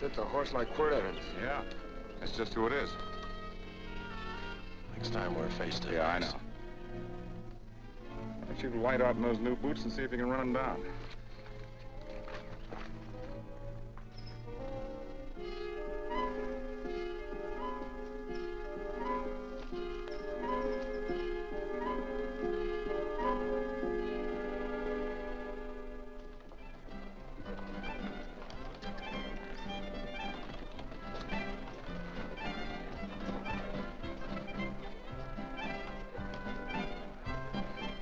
It's a horse like Quirt Evans. Yeah, that's just who it is. Next time we're face to face. Yeah, I know. Why don't you light out in those new boots and see if you can run them down?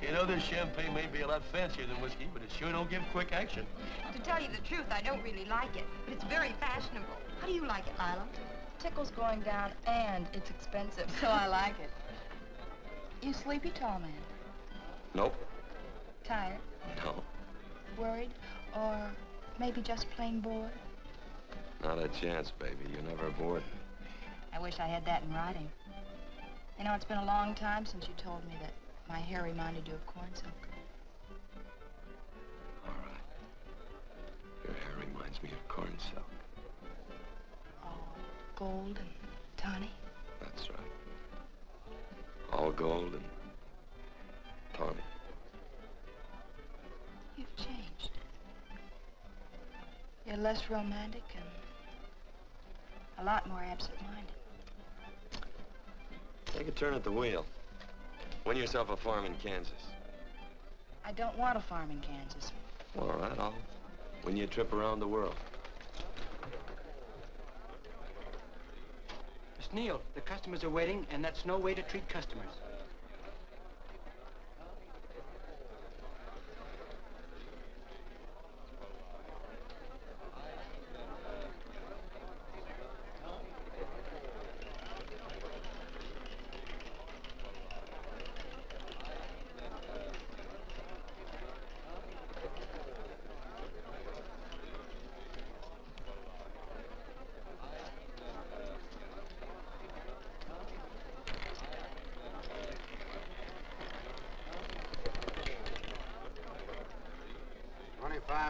You know, this champagne may be a lot fancier than whiskey, but it sure don't give quick action. To tell you the truth, I don't really like it, but it's very fashionable. How do you like it, Lila? Tickle's going down, and it's expensive, so I like it. You sleepy, tall man? Nope. Tired? No. Worried? Or maybe just plain bored? Not a chance, baby. You're never bored. I wish I had that in writing. You know, it's been a long time since you told me that my hair reminded you of corn silk. All right. Your hair reminds me of corn silk. Gold and tawny. That's right. All gold and tawny. You've changed. You're less romantic and a lot more absent-minded. Take a turn at the wheel. Win yourself a farm in Kansas. I don't want a farm in Kansas. All right, I'll win you a trip around the world. Miss Neal, the customers are waiting, and that's no way to treat customers.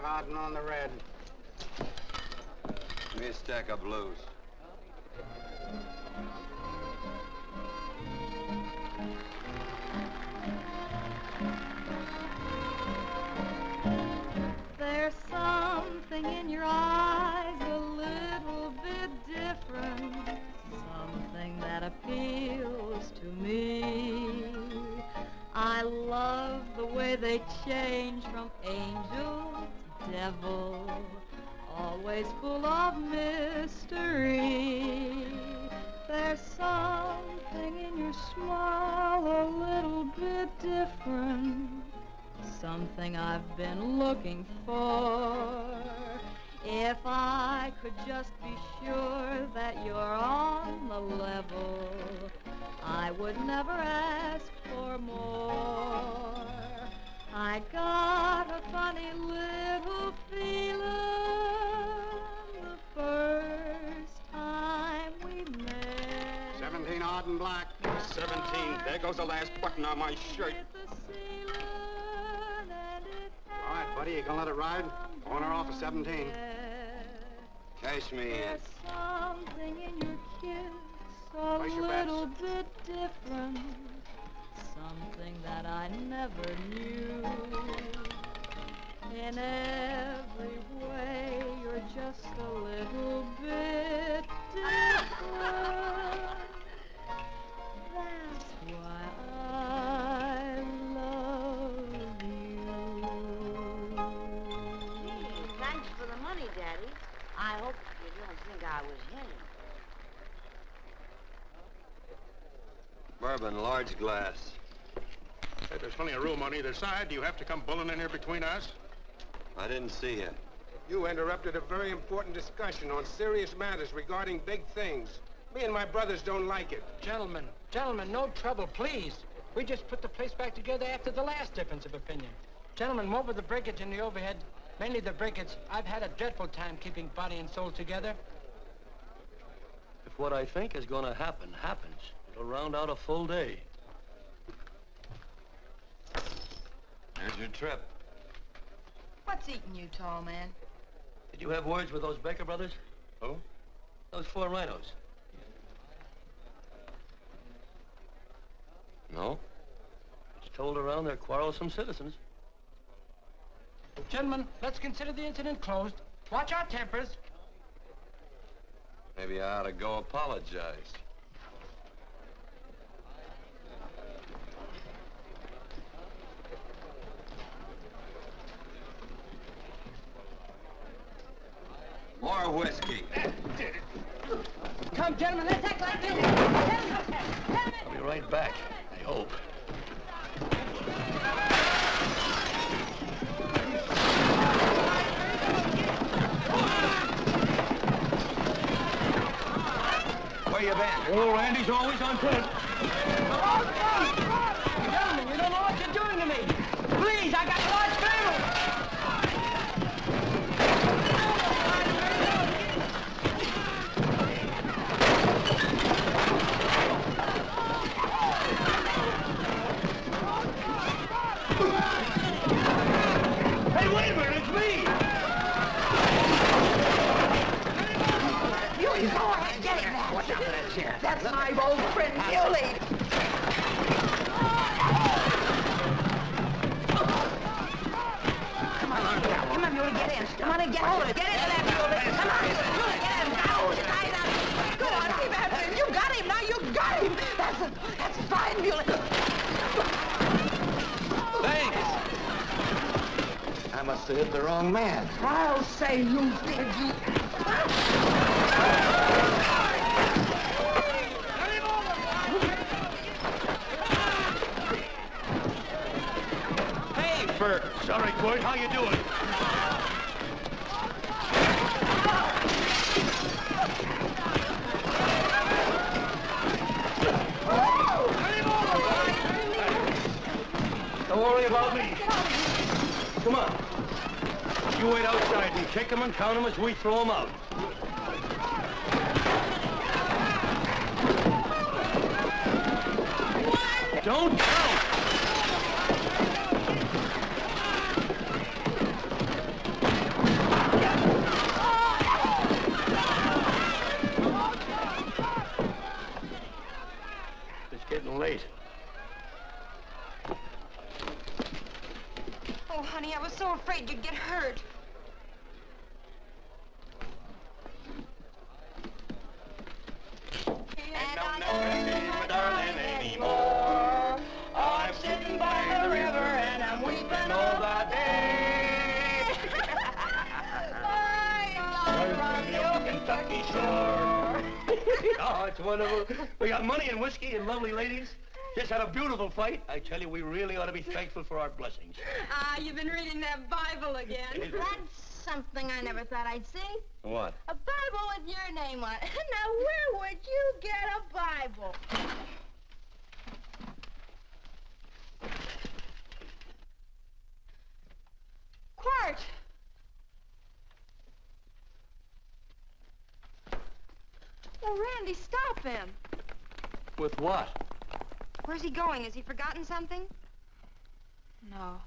Out on the red. Give me a stack of blues. There's something in your eyes a little bit different, something that appeals to me. I love the way they change from angel to devil, always full of mystery. There's something in your smile a little bit different, something I've been looking for. If I could just be sure that you're on the level, I would never ask for more. I got a funny little feeling the first time we met. 17 odd and black. 17. There goes the last button on my shirt. All right, buddy, you gonna let it ride? On or off of 17? Cash me in. There's something in your kiss a Place your little bit different, something that I never knew. In every way, you're just a little bit different. That's why I love you. Thanks for the money, Daddy. I hope you don't think I was him. Bourbon, large glass. Hey, there's plenty of room on either side. Do you have to come bulling in here between us? I didn't see you. You interrupted a very important discussion on serious matters regarding big things. Me and my brothers don't like it. Gentlemen, no trouble, please. We just put the place back together after the last difference of opinion. Gentlemen, what with the breakage and the overhead, mainly the breakage, I've had a dreadful time keeping body and soul together. If what I think is going to happen happens, it'll round out a full day. Here's your trip. What's eating you, tall man? Did you have words with those Baker brothers? Who? Those 4 rhinos. No. It's told around they're quarrelsome citizens. Gentlemen, let's consider the incident closed. Watch our tempers. Maybe I ought to go apologize. More whiskey. Come, gentlemen, let's act like this. I'll be right back, I hope. Where you been? Oh, Randy's always on point. Gentlemen, you don't know what you're doing to me. Please, I got a large family. Hey, wait a minute, it's me! Muley, go ahead, get him. Watch out for that chair. That's my old friend, Muley. Come on, Muley, get in. Come on and get hold of it. Get into that, Muley. Come on, Muley, get him. Now, tie it up. Go on, keep after him. You got him, now you got him. That's fine, Muley. Thanks. I must have hit the wrong man. I'll say you did, you. Hey, Bert. Sorry, Court. How you doing? Don't worry about me. Come on. You wait outside and kick them and count them as we throw them out. Don't count! It's getting late. Oh, honey, I was so afraid you'd get hurt. And I'll never see my darling anymore. I'm sitting by the river and I'm weeping all the day. Right from the old Kentucky shore. Oh, it's wonderful. We got money and whiskey and lovely ladies. Just had a beautiful fight. I tell you, we really ought to be thankful for our blessings. Ah, you've been reading that Bible again. That's something I never thought I'd see. What? A Bible with your name on it. Now, where would you get a Bible? Quart! Oh, Randy, stop him. With what? Where's he going? Has he forgotten something? No.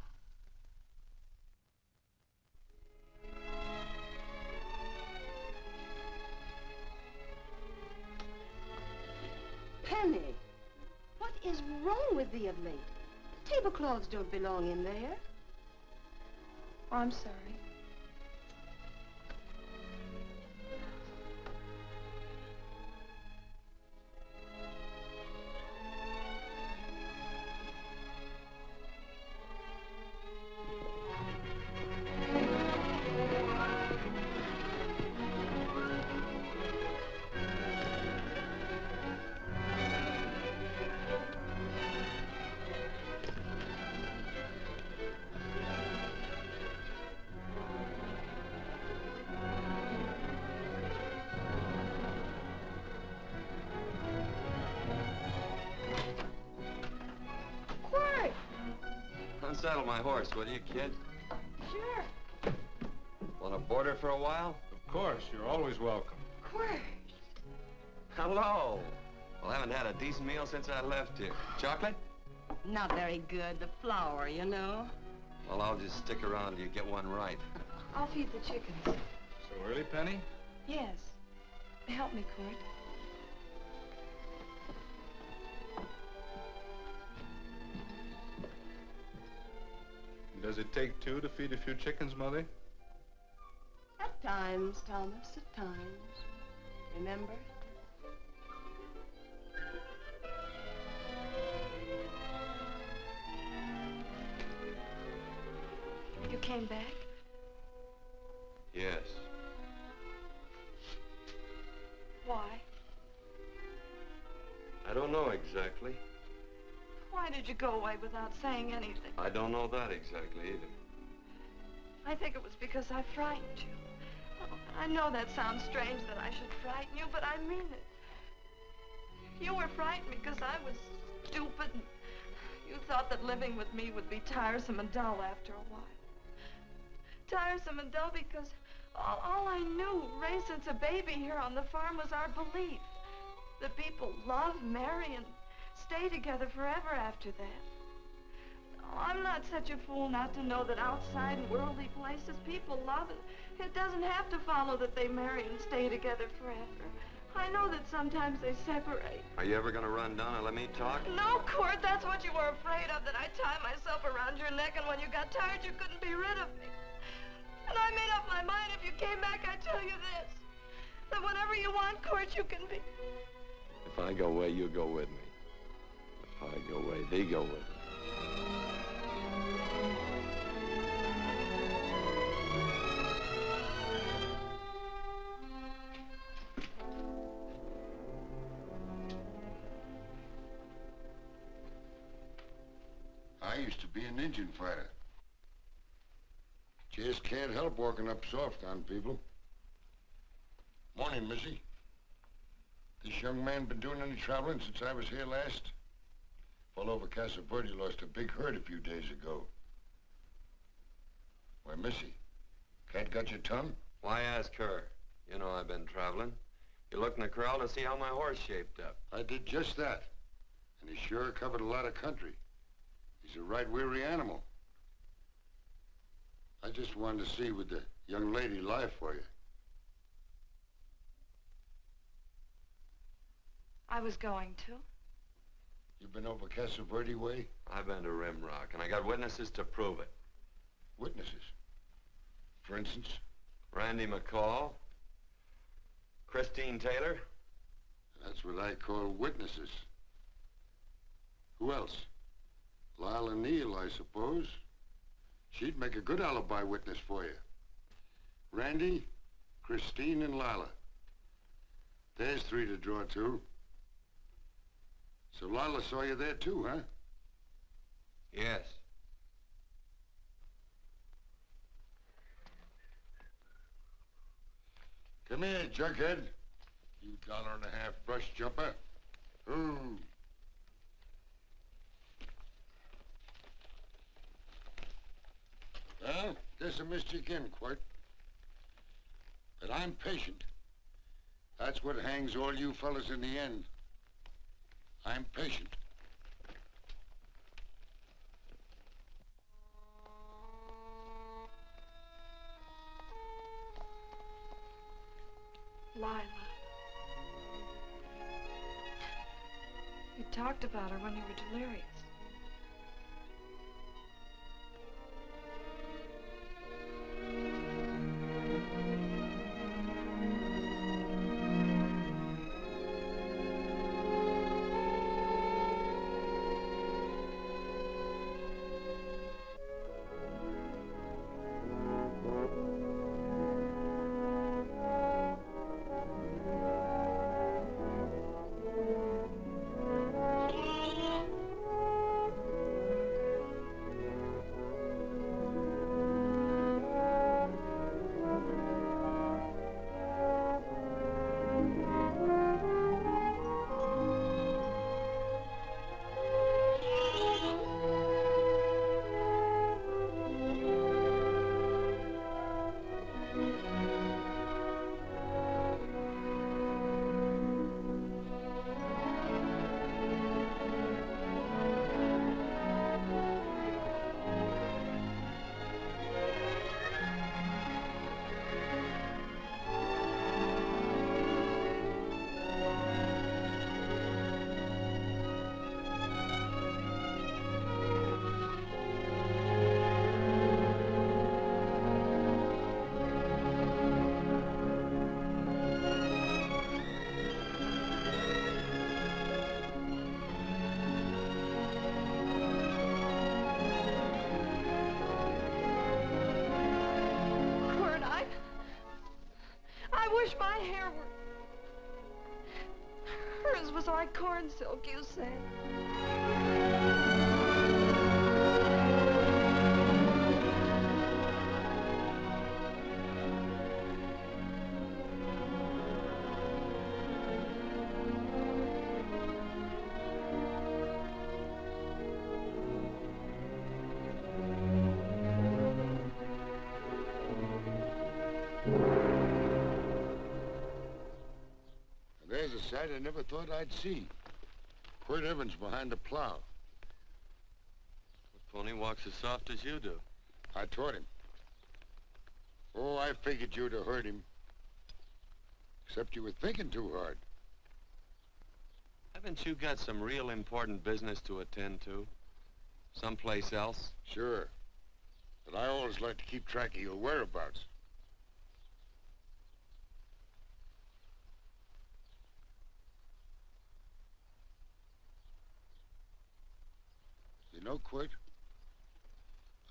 Penny, what is wrong with thee of late? Tablecloths don't belong in there. Oh, I'm sorry. Unsaddle my horse, will you, kid? Sure. Want to board her for a while? Of course, you're always welcome. Quart. Hello. Well, I haven't had a decent meal since I left here. Chocolate? Not very good. The flour, you know. Well, I'll just stick around till you get one right. I'll feed the chickens. So early, Penny? Yes. Help me, Quart. Does it take two to feed a few chickens, Mother? At times, Thomas, at times. Remember? You came back? Yes. Why? I don't know exactly. Why did you go away without saying anything? I don't know that exactly either. I think it was because I frightened you. I know that sounds strange that I should frighten you, but I mean it. You were frightened because I was stupid. And you thought that living with me would be tiresome and dull after a while. Tiresome and dull because all I knew, raised since a baby here on the farm, was our belief that people love, marry, and stay together forever after that. Oh, I'm not such a fool not to know that outside in worldly places people love, and it doesn't have to follow that they marry and stay together forever. I know that sometimes they separate. Are you ever gonna run down and let me talk? No, Court, that's what you were afraid of, that I'd tie myself around your neck, and when you got tired, you couldn't be rid of me. And I made up my mind, if you came back, I'd tell you this, that whatever you want, Court, you can be. If I go away, you go with me. If I go away, they go with me. I used to be an Indian fighter. Just can't help walking up soft on people. Morning, Missy. This young man been doing any traveling since I was here last? Fellow over Casa Verde lost a big herd a few days ago. Why, Missy, cat got your tongue? Why ask her? You know I've been traveling. You looked in the corral to see how my horse shaped up. I did just that. And he sure covered a lot of country. He's a right weary animal. I just wanted to see would the young lady lie for you. I was going to. You been over Casa Verde way? I've been to Rimrock, and I got witnesses to prove it. Witnesses? For instance? Randy McCall, Christine Taylor. That's what I call witnesses. Who else? Lila Neal, I suppose. She'd make a good alibi witness for you. Randy, Christine, and Lila. There's three to draw to. So Lila saw you there too, huh? Yes. Come here, junkhead. You $1.50 brush jumper. Ooh. Well, guess I missed you again, Quart. But I'm patient. That's what hangs all you fellas in the end. I'm patient. Lila. You talked about her when you were delirious. Hers was like corn silk, you said. There's a sight I never thought I'd see. Quirt Evans behind the plow. The pony walks as soft as you do. I taught him. Oh, I figured you'd have hurt him. Except you were thinking too hard. Haven't you got some real important business to attend to? Someplace else? Sure. But I always like to keep track of your whereabouts. You know, Quirt,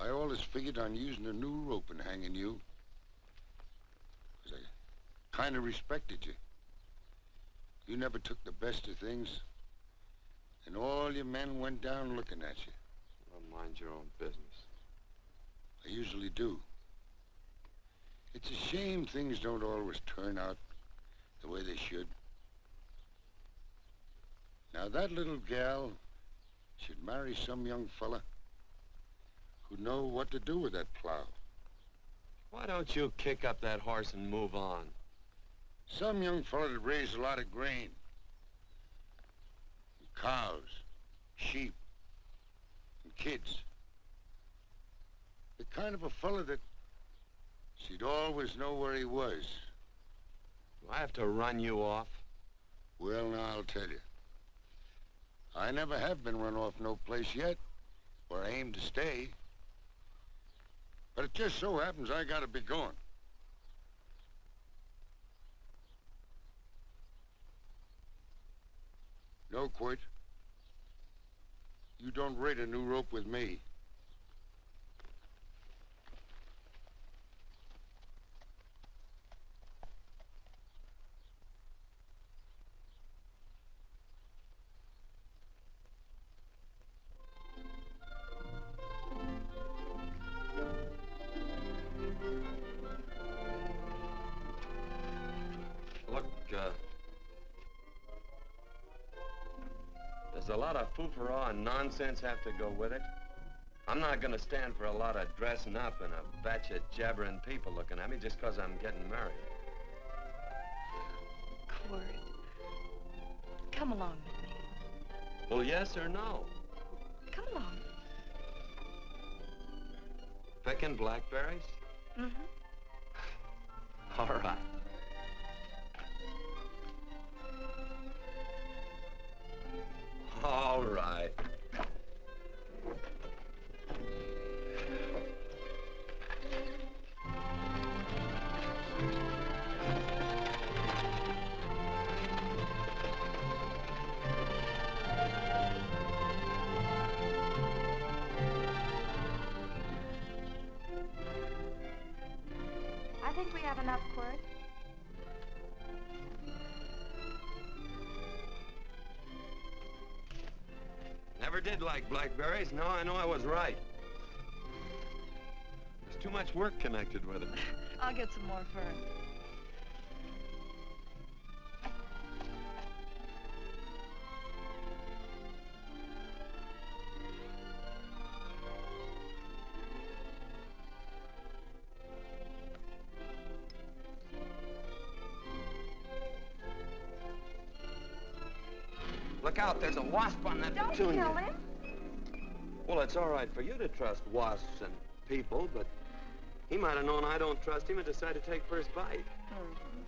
I always figured on using a new rope and hanging you. 'Cause I kind of respected you. You never took the best of things, and all your men went down looking at you. Well, mind your own business. I usually do. It's a shame things don't always turn out the way they should. Now, that little gal should marry some young fella who'd know what to do with that plow. Why don't you kick up that horse and move on? Some young fella that raised a lot of grain. And cows, sheep, and kids. The kind of a fella that she'd always know where he was. Do I have to run you off? Well, now, I'll tell you. I never have been run off no place yet, where I aim to stay. But it just so happens I gotta be going. No, Quirt. You don't rate a new rope with me. Does a lot of foo-for-ah and nonsense have to go with it? I'm not gonna stand for a lot of dressing up and a batch of jabbering people looking at me just 'cause I'm getting married. Quirt, come along with me. Well, yes or no? Come along. Picking blackberries? Mm-hmm. All right. All right. I think we have enough, Quirt. Never did like blackberries. Now I know I was right. There's too much work connected with it. I'll get some more fern. Look out, there's a wasp on that Don't petunia. kill him. Well, it's all right for you to trust wasps and people, but he might have known I don't trust him and decided to take first bite. Mm-hmm.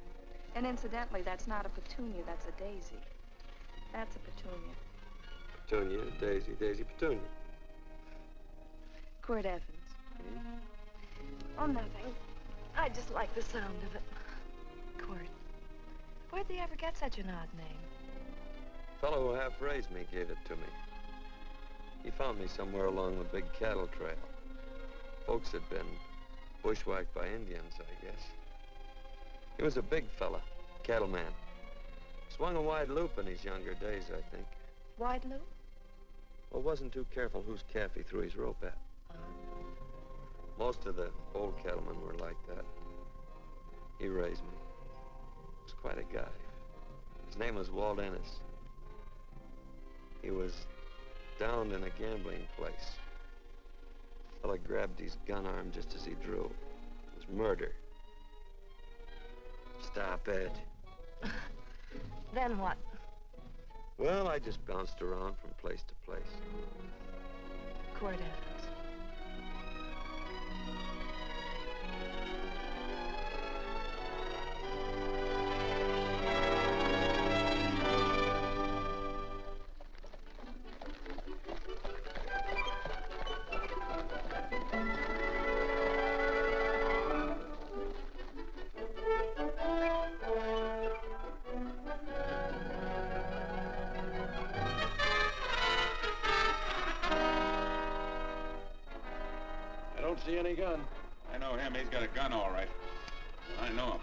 And incidentally, that's not a petunia, that's a daisy. That's a petunia. Petunia, daisy, daisy, petunia. Quirt Evans. Oh, nothing. I just like the sound of it. Quirt, where'd they ever get such an odd name? Fellow who half-raised me gave it to me. He found me somewhere along the big cattle trail. Folks had been bushwhacked by Indians, I guess. He was a big fella, cattleman. Swung a wide loop in his younger days, I think. Wide loop? Well, wasn't too careful whose calf he threw his rope at. Most of the old cattlemen were like that. He raised me. He was quite a guy. His name was Walt Ennis. He was downed in a gambling place. A fella grabbed his gun arm just as he drew. It was murder. Stop it. Then what? Well, I just bounced around from place to place. Quirt Evans. See any gun? I know him. He's got a gun, all right. I know him.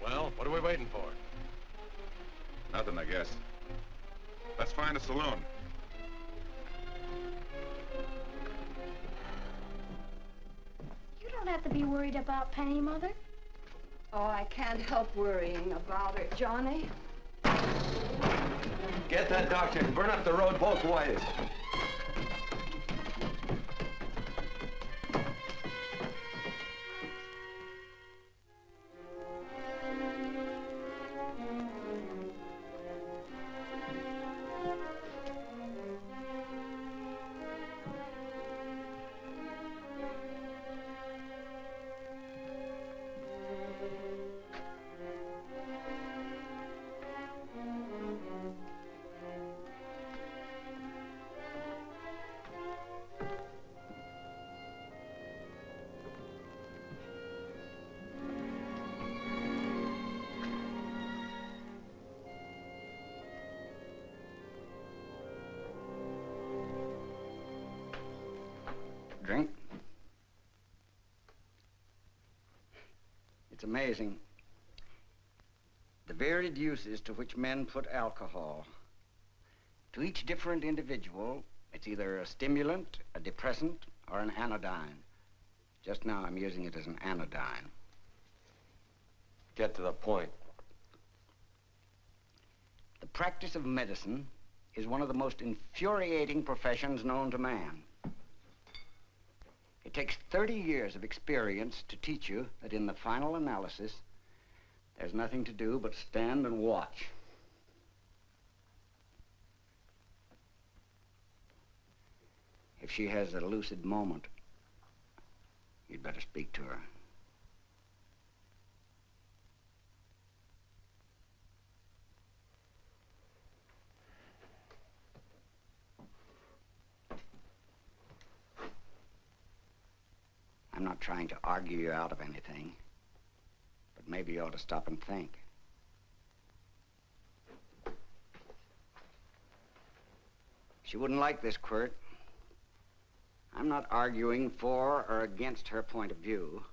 Well, what are we waiting for? Nothing, I guess. Let's find a saloon. You don't have to be worried about Penny, Mother. Oh, I can't help worrying about her, Johnny. Get that doctor and burn up the road both ways. drink. It's amazing. The varied uses to which men put alcohol. To each different individual, it's either a stimulant, a depressant, or an anodyne. Just now, I'm using it as an anodyne. Get to the point. The practice of medicine is one of the most infuriating professions known to man. It takes 30 years of experience to teach you that in the final analysis, there's nothing to do but stand and watch. If she has a lucid moment, you'd better speak to her. I'm not trying to argue you out of anything, but maybe you ought to stop and think. She wouldn't like this, Quirt. I'm not arguing for or against her point of view,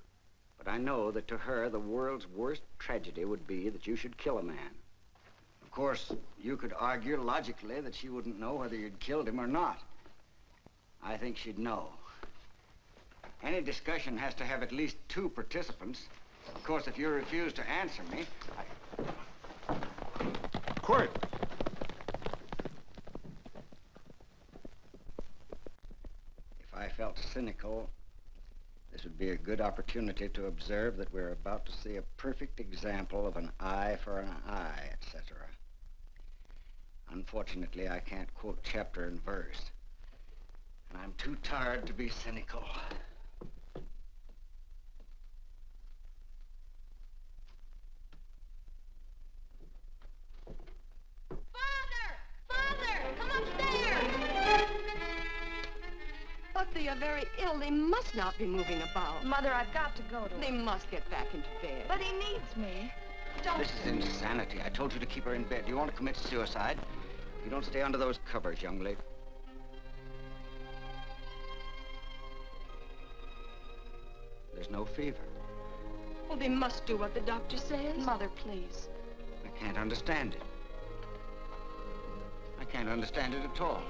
but I know that to her, the world's worst tragedy would be that you should kill a man. Of course, you could argue logically that she wouldn't know whether you'd killed him or not. I think she'd know. Any discussion has to have at least 2 participants. Of course, if you refuse to answer me, Quirt! If I felt cynical, this would be a good opportunity to observe that we're about to see a perfect example of an eye for an eye, etc. Unfortunately, I can't quote chapter and verse, and I'm too tired to be cynical. But they are very ill. They must not be moving about. Mother, I've got to go to They must get back into bed. But he needs me. Don't... This is insanity. I told you to keep her in bed. Do you want to commit suicide? You don't stay under those covers, young lady. There's no fever. Well, they must do what the doctor says. Mother, please. I can't understand it. I can't understand it at all.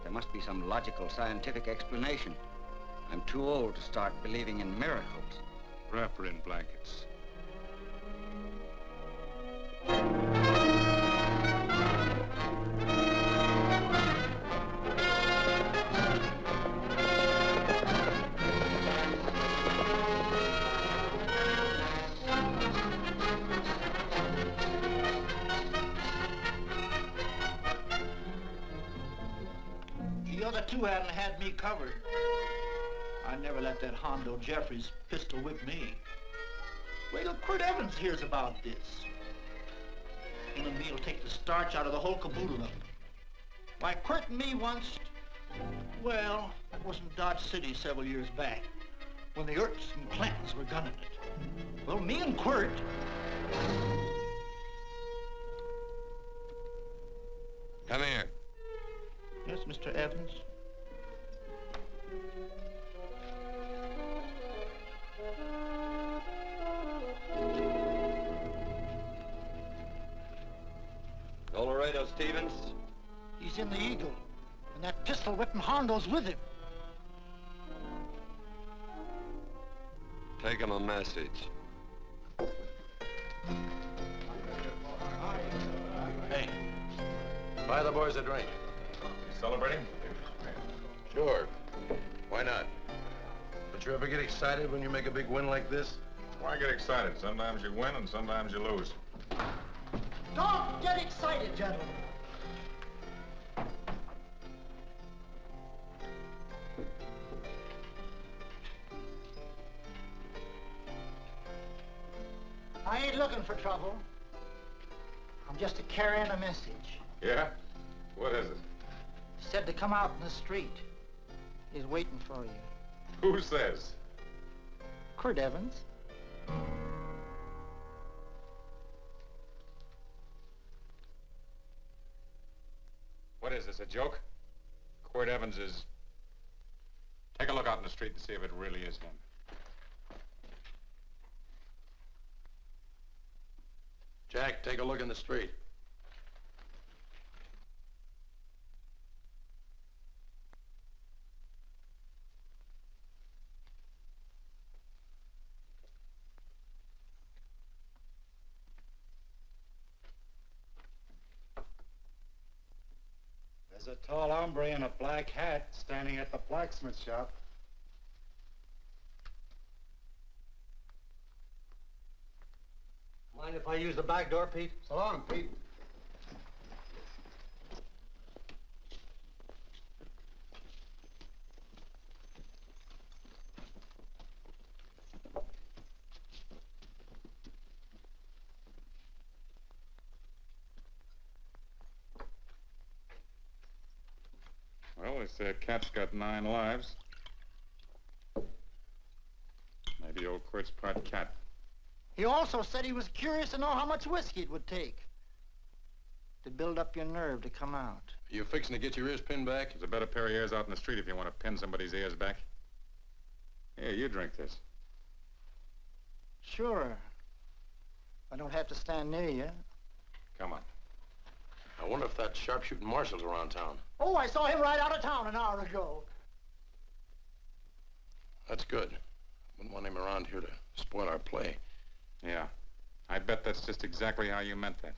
There must be some logical, scientific explanation. I'm too old to start believing in miracles. Wrap her in blankets. The other 2 hadn't had me covered. I never let that Hondo Jeffries pistol whip me. Wait till Quirt Evans hears about this. Him and me'll take the starch out of the whole caboodle of it. Why, Quirt and me once, well, that was in Dodge City several years back, when the Erts and Clintons were gunning it. Well, me and Quirt... Come here. Yes, Mr. Evans? Colorado Stevens? He's in the Eagle, and that pistol-whipping Hondo's with him. Take him a message. Hey, buy the boys a drink. Celebrating? Sure. Why not? Don't you ever get excited when you make a big win like this? Why get excited? Sometimes you win and sometimes you lose. Don't get excited, gentlemen. I ain't looking for trouble. I'm just carrying a message. Yeah? What is it? Said to come out in the street. He's waiting for you. Who says? Quirt Evans. What is this, a joke? Quirt Evans is... Take a look out in the street and see if it really is him. Jack, take a look in the street. There's a tall hombre in a black hat standing at the blacksmith shop. Mind if I use the back door, Pete? So long, Pete. Well, they say a cat's got 9 lives. Maybe old Quirt's part cat. He also said he was curious to know how much whiskey it would take to build up your nerve to come out. Are you fixing to get your ears pinned back? There's a better pair of ears out in the street if you want to pin somebody's ears back. Here, you drink this. Sure. I don't have to stand near you. Come on. I wonder if that sharpshooting marshal's around town. Oh, I saw him right out of town an hour ago. That's good. Wouldn't want him around here to spoil our play. Yeah. I bet that's just exactly how you meant that.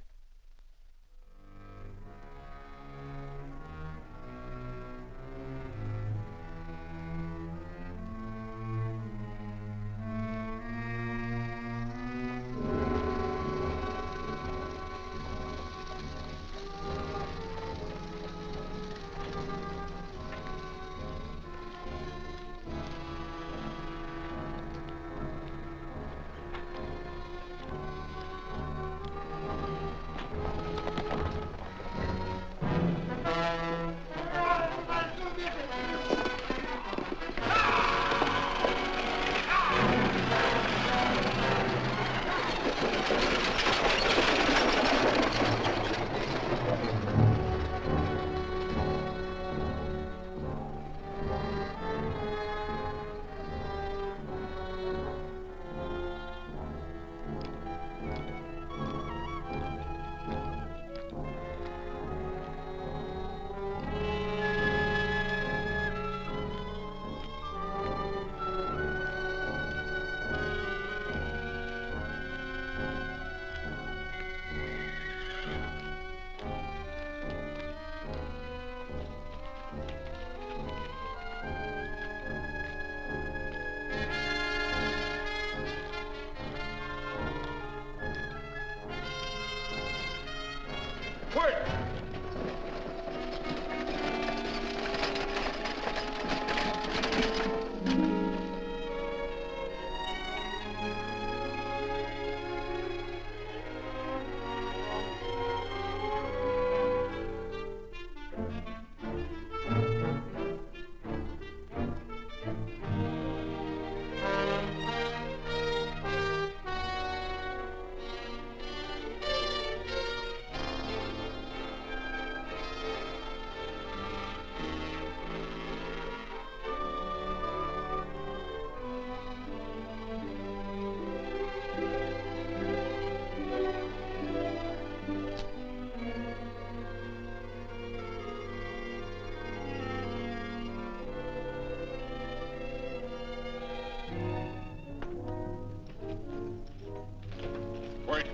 Wait.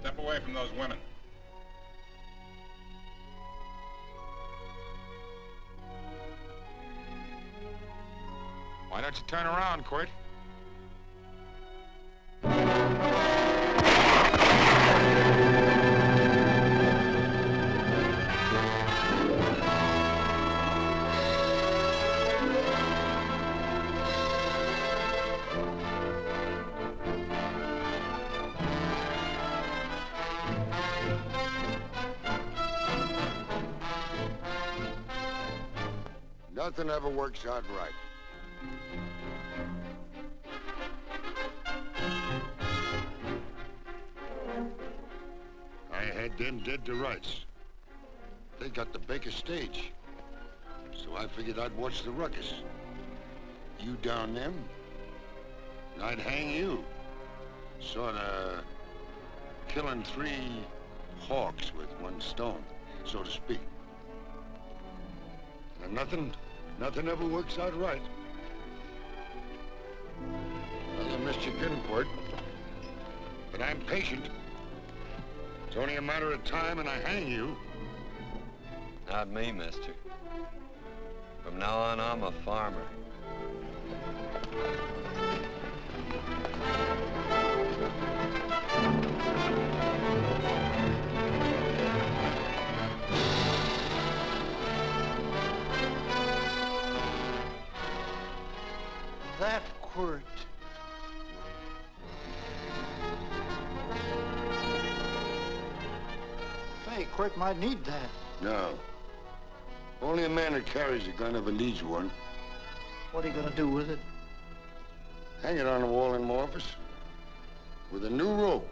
Step away from those women. Why don't you turn around, Quirt? Nothing ever works out right. I had them dead to rights. They got the Baker stage. So I figured I'd watch the ruckus. You down them, and I'd hang you. Sorta killing 3 hawks with 1 stone, so to speak. And nothing ever works out right. Well, you missed your pinport, but I'm patient. It's only a matter of time and I hang you. Not me, mister. From now on, I'm a farmer. That quirt. Say, Quirt might need that. No. Only a man that carries a gun ever needs one. What are you gonna do with it? Hang it on the wall in my office with a new rope.